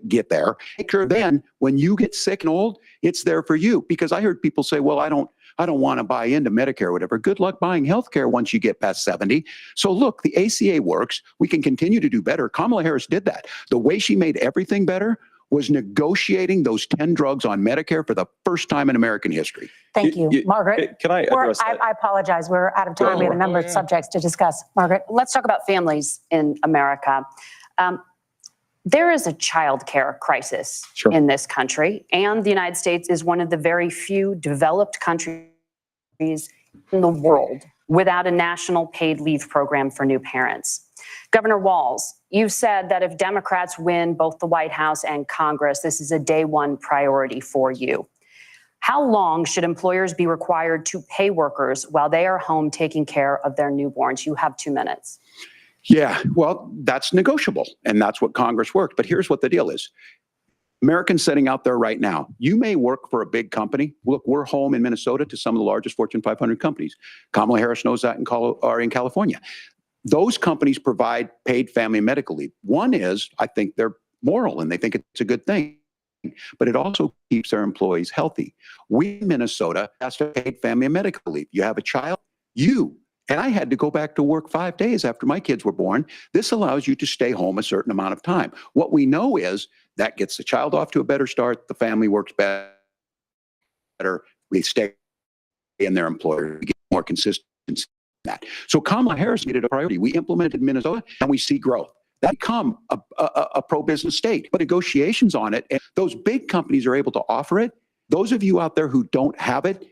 get there. Make sure then when you get sick and old, it's there for you. Because I heard people say, well, I don't want to buy into Medicare or whatever. Good luck buying health care once you get past 70. So look, the ACA works. We can continue to do better. Kamala Harris did that. The way she made everything better was negotiating those 10 drugs on Medicare for the first time in American history.
Thank you. Margaret.
Can I address that?
I apologize. We're out of time. We have a number of subjects to discuss. Margaret.
Let's talk about families in America. There is a child care crisis in this country, and the United States is one of the very few developed countries in the world without a national paid leave program for new parents. Governor Waltz, you said that if Democrats win both the White House and Congress, this is a day one priority for you. How long should employers be required to pay workers while they are home taking care of their newborns? You have 2 minutes.
Yeah, well, that's negotiable, and that's what Congress worked. But here's what the deal is. Americans sitting out there right now, you may work for a big company. Look, we're home in Minnesota to some of the largest Fortune 500 companies. Kamala Harris knows that in California. Those companies provide paid family and medical leave. One is, I think they're moral and they think it's a good thing, but it also keeps their employees healthy. We in Minnesota has to pay family and medical leave. You have a child, and I had to go back to work 5 days after my kids were born. This allows you to stay home a certain amount of time. What we know is that gets the child off to a better start. The family works better. They stay in their employer. We get more consistency in that. So Kamala Harris made it a priority. We implemented Minnesota, and we see growth. That become a pro-business state. But negotiations on it, and those big companies are able to offer it. Those of you out there who don't have it,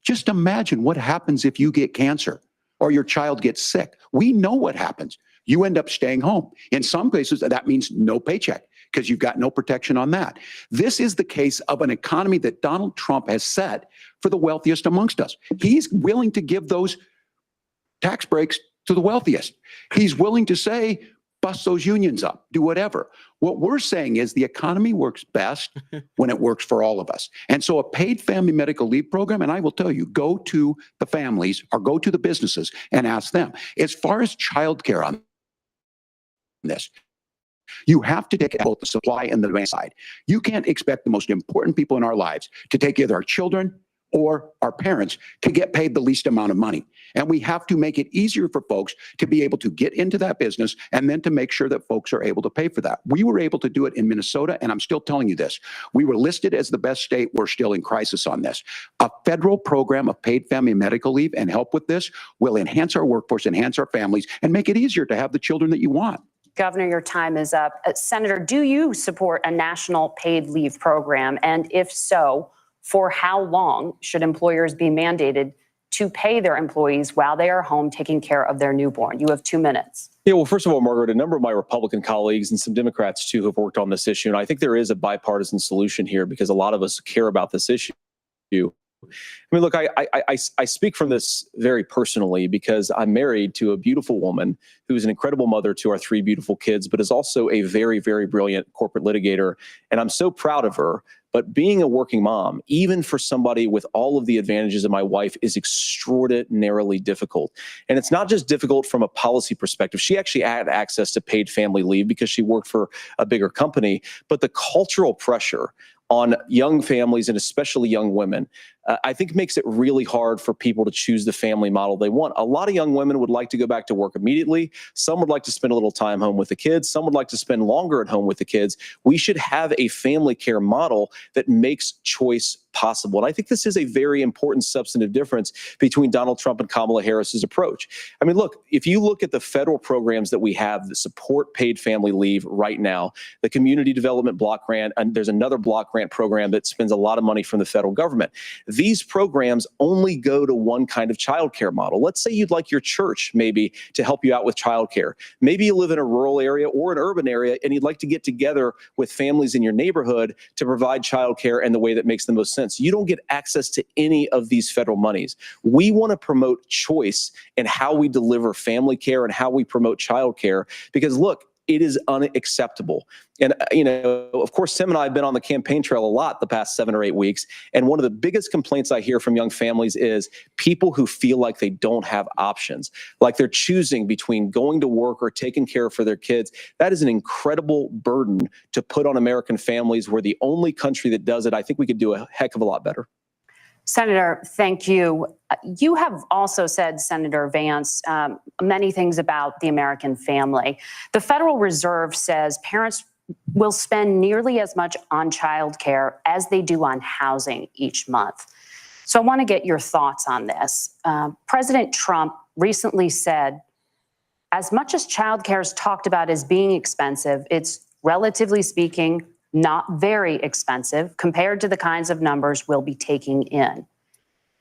just imagine what happens if you get cancer or your child gets sick. We know what happens. You end up staying home. In some cases, that means no paycheck because you've got no protection on that. This is the case of an economy that Donald Trump has set for the wealthiest amongst us. He's willing to give those tax breaks to the wealthiest. He's willing to say, bust those unions up, do whatever. What we're saying is the economy works best when it works for all of us. And so a paid family medical leave program, and I will tell you, go to the families or go to the businesses and ask them. As far as childcare on this, you have to take both the supply and the demand side. You can't expect the most important people in our lives to take either our children or our parents to get paid the least amount of money. And we have to make it easier for folks to be able to get into that business and then to make sure that folks are able to pay for that. We were able to do it in Minnesota, and I'm still telling you this. We were listed as the best state. We're still in crisis on this. A federal program of paid family medical leave and help with this will enhance our workforce, enhance our families, and make it easier to have the children that you want.
Governor, your time is up. Senator, do you support a national paid leave program? And if so, for how long should employers be mandated to pay their employees while they are home taking care of their newborn? You have 2 minutes.
Yeah, well, first of all, Margaret, a number of my Republican colleagues and some Democrats, too, have worked on this issue. And I think there is a bipartisan solution here because a lot of us care about this issue. I mean, look, I speak from this very personally because I'm married to a beautiful woman who is an incredible mother to our 3 beautiful kids, but is also a very, very brilliant corporate litigator. And I'm so proud of her. But being a working mom, even for somebody with all of the advantages of my wife, is extraordinarily difficult. And it's not just difficult from a policy perspective. She actually had access to paid family leave because she worked for a bigger company, but the cultural pressure on young families and especially young women, I think makes it really hard for people to choose the family model they want. A lot of young women would like to go back to work immediately. Some would like to spend a little time home with the kids. Some would like to spend longer at home with the kids. We should have a family care model that makes choice possible. And I think this is a very important substantive difference between Donald Trump and Kamala Harris's approach. I mean, look, if you look at the federal programs that we have that support paid family leave right now, the Community Development Block Grant, and there's another block grant program that spends a lot of money from the federal government. These programs only go to one kind of childcare model. Let's say you'd like your church maybe to help you out with childcare. Maybe you live in a rural area or an urban area and you'd like to get together with families in your neighborhood to provide childcare in the way that makes the most sense. You don't get access to any of these federal monies. We want to promote choice in how we deliver family care and how we promote childcare, because look, it is unacceptable. And, of course, Tim and I have been on the campaign trail a lot the past 7 or 8 weeks. And one of the biggest complaints I hear from young families is people who feel like they don't have options, like they're choosing between going to work or taking care for their kids. That is an incredible burden to put on American families. We're the only country that does it. I think we could do a heck of a lot better.
Senator, thank you. You have also said, Senator Vance, many things about the American family. The Federal Reserve says parents will spend nearly as much on childcare as they do on housing each month. So I want to get your thoughts on this. President Trump recently said, as much as childcare is talked about as being expensive, it's relatively speaking not very expensive compared to the kinds of numbers we'll be taking in.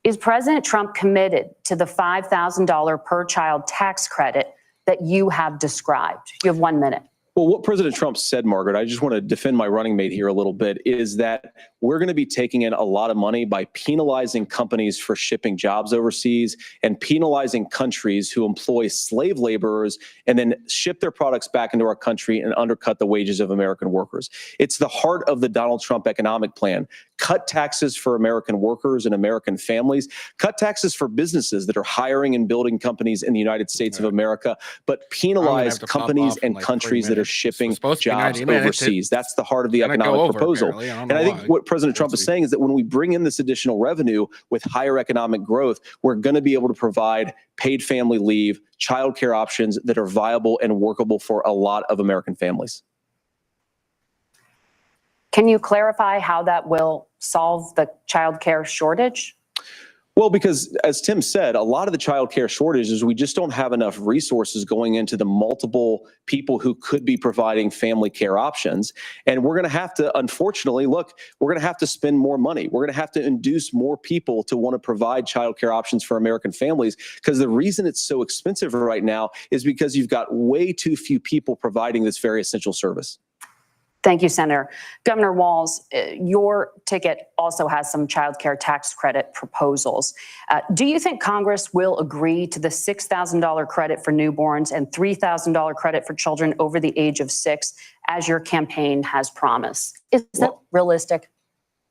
Is President Trump committed to the $5,000 per child tax credit that you have described? You have 1 minute.
Well, what President Trump said, Margaret, I just want to defend my running mate here a little bit, is that we're going to be taking in a lot of money by penalizing companies for shipping jobs overseas and penalizing countries who employ slave laborers and then ship their products back into our country and undercut the wages of American workers. It's the heart of the Donald Trump economic plan. Cut taxes for American workers and American families. Cut taxes for businesses that are hiring and building companies in the United States of America, but penalize companies and countries that are shipping jobs overseas. That's the heart of the economic proposal. And I think what President Trump is saying is that when we bring in this additional revenue with higher economic growth, we're going to be able to provide paid family leave, childcare options that are viable and workable for a lot of American families.
Can you clarify how that will solve the childcare shortage?
Well, because as Tim said, a lot of the child care shortage is we just don't have enough resources going into the multiple people who could be providing family care options. And we're going to have to, unfortunately, we're going to have to spend more money. We're going to have to induce more people to want to provide child care options for American families, because the reason it's so expensive right now is because you've got way too few people providing this very essential service.
Thank you, Senator. Governor Walz, your ticket also has some child care tax credit proposals. Do you think Congress will agree to the $6,000 credit for newborns and $3,000 credit for children over the age of 6, as your campaign has promised? Is that realistic?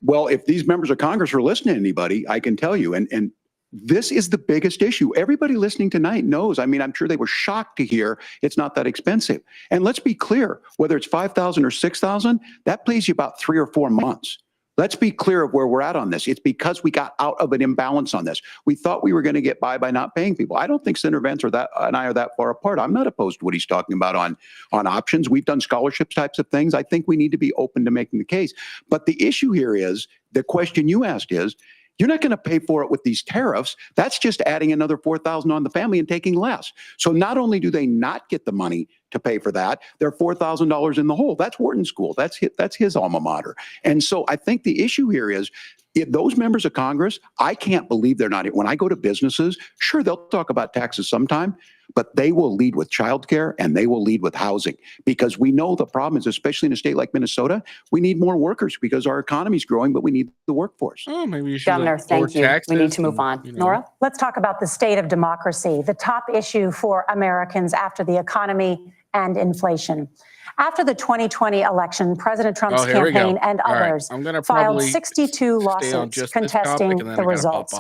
Well, if these members of Congress are listening to anybody, I can tell you, and this is the biggest issue. Everybody listening tonight knows. I mean, I'm sure they were shocked to hear it's not that expensive. And let's be clear, whether it's $5,000 or $6,000, that pays you about 3 or 4 months. Let's be clear of where we're at on this. It's because we got out of an imbalance on this. We thought we were going to get by not paying people. I don't think Senator Vance and I are that far apart. I'm not opposed to what he's talking about on options. We've done scholarships types of things. I think we need to be open to making the case. But the issue here is, the question you asked is, you're not going to pay for it with these tariffs. That's just adding another $4,000 on the family and taking less. So not only do they not get the money to pay for that, they're $4,000 in the hole. That's Wharton School. That's his alma mater. And so I think the issue here is, if those members of Congress, I can't believe they're not. When I go to businesses, sure, they'll talk about taxes sometime, but they will lead with childcare and they will lead with housing, because we know the problem is, especially in a state like Minnesota, we need more workers because our economy is growing, but we need the workforce.
Oh, maybe you should.
Governor, thank you. We need to move on. Nora?
Let's talk about the state of democracy, the top issue for Americans after the economy and inflation. After the 2020 election, President Trump's campaign and others filed 62 lawsuits contesting the results.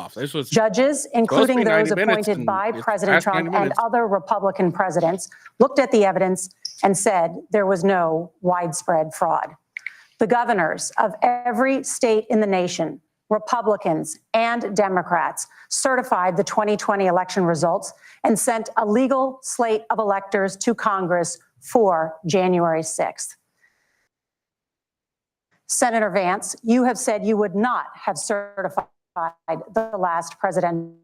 Judges, including those appointed by President Trump and other Republican presidents, looked at the evidence and said there was no widespread fraud. The governors of every state in the nation, Republicans and Democrats, certified the 2020 election results and sent a legal slate of electors to Congress for January 6th. Senator Vance, you have said you would not have certified the last presidential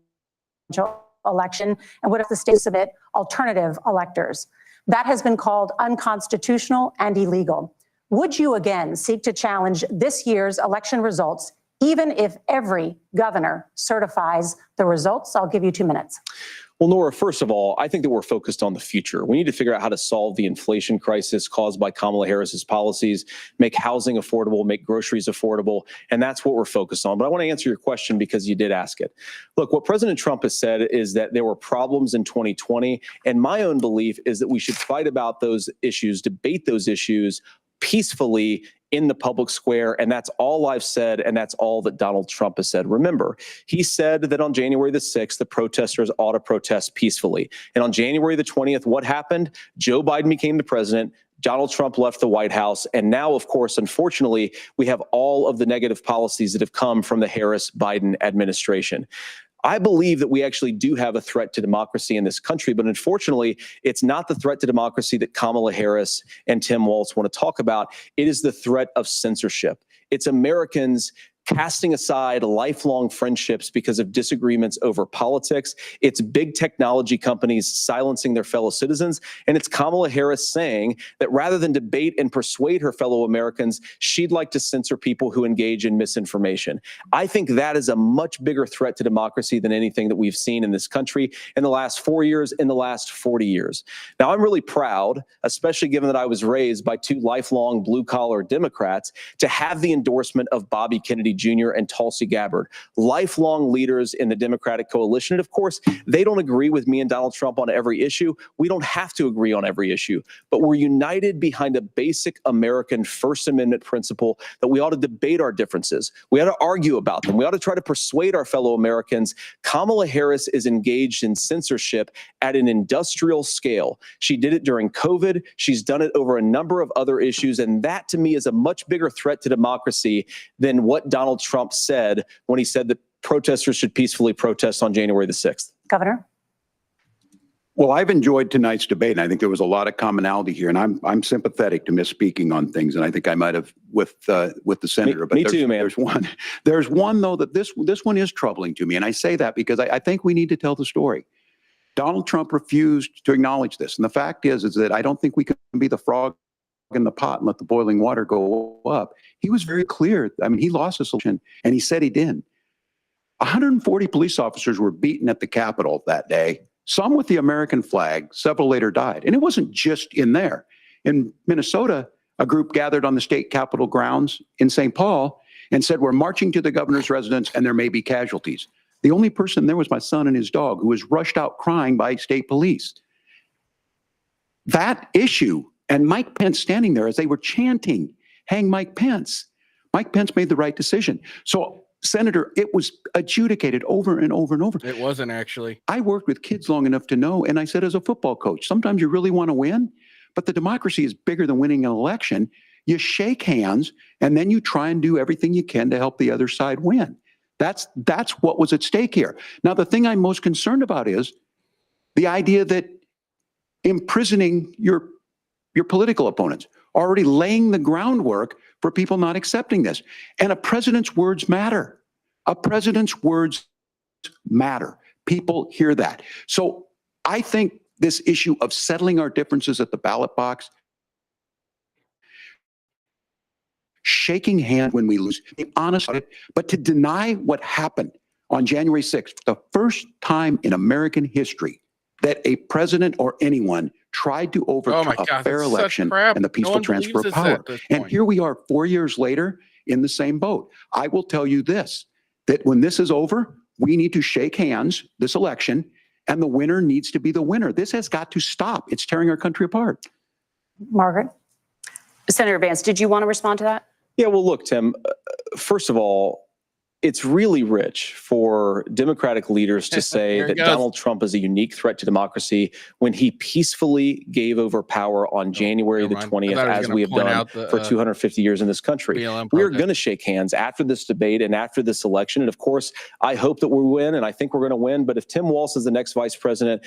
election and would have the state submit alternative electors. That has been called unconstitutional and illegal. Would you again seek to challenge this year's election results, even if every governor certifies the results? I'll give you 2 minutes.
Well, Nora, first of all, I think that we're focused on the future. We need to figure out how to solve the inflation crisis caused by Kamala Harris's policies, make housing affordable, make groceries affordable, and that's what we're focused on. But I want to answer your question because you did ask it. Look, what President Trump has said is that there were problems in 2020, and my own belief is that we should fight about those issues, debate those issues peacefully in the public square, and that's all I've said, and that's all that Donald Trump has said. Remember, he said that on January the 6th, the protesters ought to protest peacefully. And on January the 20th, what happened? Joe Biden became the president, Donald Trump left the White House, and now, of course, unfortunately, we have all of the negative policies that have come from the Harris-Biden administration. I believe that we actually do have a threat to democracy in this country, but unfortunately, it's not the threat to democracy that Kamala Harris and Tim Waltz want to talk about. It is the threat of censorship. It's Americans casting aside lifelong friendships because of disagreements over politics. It's big technology companies silencing their fellow citizens. And it's Kamala Harris saying that rather than debate and persuade her fellow Americans, she'd like to censor people who engage in misinformation. I think that is a much bigger threat to democracy than anything that we've seen in this country in the last 4 years, in the last 40 years. Now, I'm really proud, especially given that I was raised by two lifelong blue-collar Democrats, to have the endorsement of Bobby Kennedy Jr. and Tulsi Gabbard, lifelong leaders in the Democratic coalition. And of course, they don't agree with me and Donald Trump on every issue. We don't have to agree on every issue, but we're united behind a basic American First Amendment principle that we ought to debate our differences. We ought to argue about them. We ought to try to persuade our fellow Americans. Kamala Harris is engaged in censorship at an industrial scale. She did it during COVID. She's done it over a number of other issues. And that, to me, is a much bigger threat to democracy than what Donald Trump said when he said that protesters should peacefully protest on January the 6th.
Governor?
Well, I've enjoyed tonight's debate, and I think there was a lot of commonality here, and I'm sympathetic to misspeaking on things, and I think I might have with the senator.
Me too, man.
There's one though that this one is troubling to me, and I say that because I think we need to tell the story. Donald Trump refused to acknowledge this, and the fact is that I don't think we can be the frog in the pot and let the boiling water go up. He was very clear. I mean, he lost this election, and he said he did. 140 police officers were beaten at the Capitol that day, some with the American flag, several later died. And it wasn't just in there. In Minnesota, a group gathered on the state capitol grounds in St. Paul and said, we're marching to the governor's residence and there may be casualties. The only person there was my son and his dog, who was rushed out crying by state police. That issue, and Mike Pence standing there as they were chanting, hang Mike Pence. Mike Pence made the right decision. So, Senator, it was adjudicated over and over and over.
It wasn't actually.
I worked with kids long enough to know, and I said as a football coach, sometimes you really want to win, but the democracy is bigger than winning an election. You shake hands, and then you try and do everything you can to help the other side win. That's what was at stake here. Now, the thing I'm most concerned about is the idea that imprisoning your political opponents, already laying the groundwork for people not accepting this. And a president's words matter. A president's words matter. People hear that. So I think this issue of settling our differences at the ballot box, shaking hand when we lose, being honest about it, but to deny what happened on January 6th, the first time in American history that a president or anyone tried to overturn a fair election and the peaceful transfer of power. And here we are 4 years later in the same boat. I will tell you this, that when this is over, we need to shake hands this election, and the winner needs to be the winner. This has got to stop. It's tearing our country apart.
Margaret?
Senator Vance, did you want to respond to that?
Yeah, well, look, Tim, first of all, it's really rich for Democratic leaders to say that Donald Trump is a unique threat to democracy when he peacefully gave over power on January the 20th, as we have done for 250 years in this country. We are going to shake hands after this debate and after this election. And of course, I hope that we win, and I think we're going to win. But if Tim Waltz is the next vice president,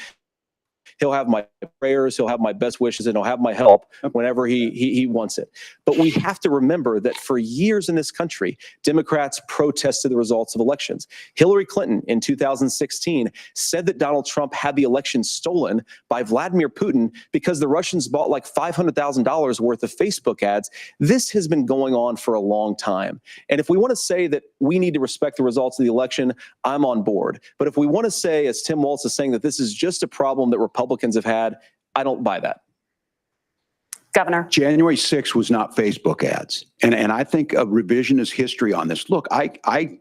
he'll have my prayers, he'll have my best wishes, and he'll have my help whenever he wants it. But we have to remember that for years in this country, Democrats protested the results of elections. Hillary Clinton in 2016 said that Donald Trump had the election stolen by Vladimir Putin because the Russians bought like $500,000 worth of Facebook ads. This has been going on for a long time. And if we want to say that we need to respect the results of the election, I'm on board. But if we want to say, as Tim Waltz is saying, that this is just a problem that Republicans have had, I don't buy that.
Governor.
January 6th was not Facebook ads. And I think a revisionist history on this. Look, I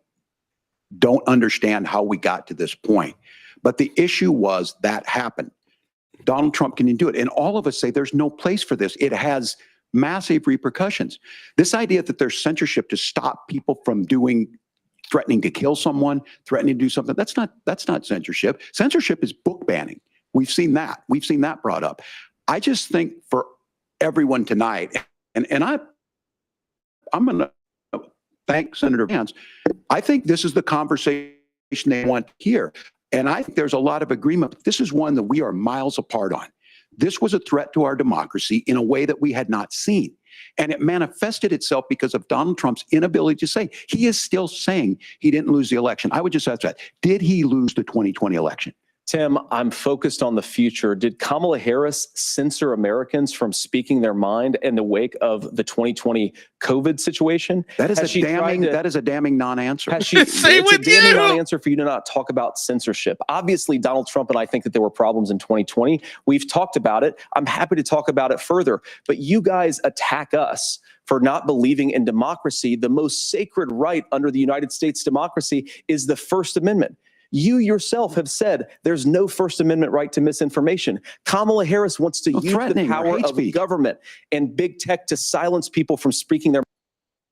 don't understand how we got to this point. But the issue was that happened. Donald Trump can do it. And all of us say there's no place for this. It has massive repercussions. This idea that there's censorship to stop people from threatening to kill someone, threatening to do something, that's not censorship. Censorship is book banning. We've seen that. We've seen that brought up. I just think for everyone tonight, and I'm going to thank Senator Vance. I think this is the conversation they want here. And I think there's a lot of agreement. This is one that we are miles apart on. This was a threat to our democracy in a way that we had not seen. And it manifested itself because of Donald Trump's inability to say. He is still saying he didn't lose the election. I would just ask that. Did he lose the 2020 election?
Tim, I'm focused on the future. Did Kamala Harris censor Americans from speaking their mind in the wake of the 2020 COVID situation?
That is a damning non-answer.
It's a damning non-answer for you to not talk about censorship. Obviously, Donald Trump and I think that there were problems in 2020. We've talked about it. I'm happy to talk about it further. But you guys attack us for not believing in democracy. The most sacred right under the United States democracy is the First Amendment. You yourself have said there's no First Amendment right to misinformation. Kamala Harris wants to use the power of government and big tech to silence people from speaking their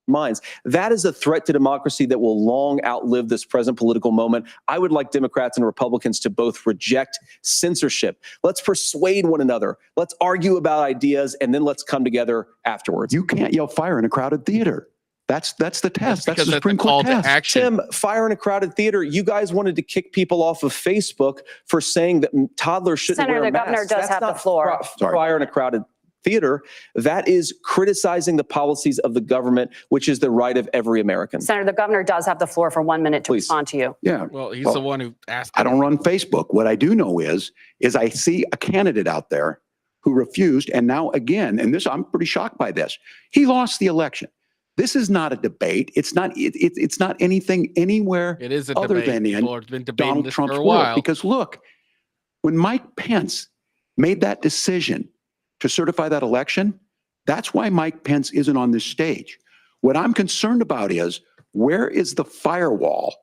minds. That is a threat to democracy that will long outlive this present political moment. I would like Democrats and Republicans to both reject censorship. Let's persuade one another. Let's argue about ideas, and then let's come together afterwards.
You can't yell fire in a crowded theater. That's the test. That's the Supreme Court test.
Tim, fire in a crowded theater. You guys wanted to kick people off of Facebook for saying that toddlers shouldn't wear masks.
Senator, the governor does have the floor.
Fire in a crowded theater. That is criticizing the policies of the government, which is the right of every American.
Senator, the governor does have the floor for 1 minute to respond to you.
Yeah.
Well, he's the one who asked.
I don't run Facebook. What I do know is I see a candidate out there who refused, and now again, and this, I'm pretty shocked by this. He lost the election. This is not a debate. It's not anything anywhere other than in Donald Trump's world. Because look, when Mike Pence made that decision to certify that election, that's why Mike Pence isn't on this stage. What I'm concerned about is, where is the firewall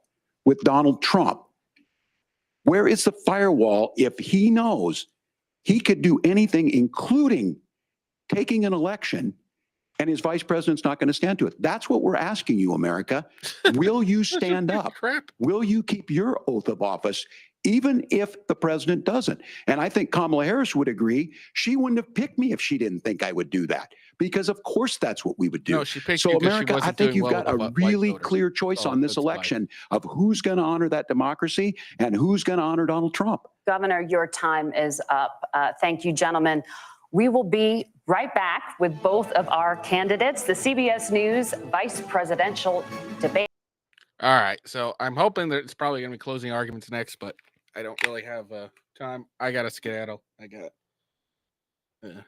with Donald Trump? Where is the firewall if he knows he could do anything, including taking an election, and his vice president's not going to stand to it? That's what we're asking you, America. Will you stand up? Will you keep your oath of office, even if the president doesn't? And I think Kamala Harris would agree. She wouldn't have picked me if she didn't think I would do that, because of course that's what we would do.
No, she picked
so
you
America, I think you've got a really clear choice on this election of who's going to honor that democracy and who's going to honor Donald Trump.
Governor, your time is up. Thank you, gentlemen. We will be right back with both of our candidates, the CBS News vice presidential debate.
All right. So I'm hoping that it's probably going to be closing arguments next, but I don't really have time. I got to skedaddle. I got to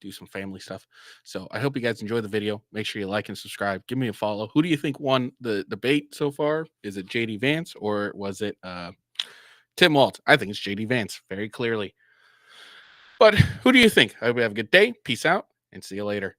do some family stuff. So I hope you guys enjoy the video. Make sure you like and subscribe. Give me a follow. Who do you think won the debate so far? Is it JD Vance or was it Tim Waltz? I think it's JD Vance, very clearly. But who do you think? I hope you have a good day. Peace out and see you later.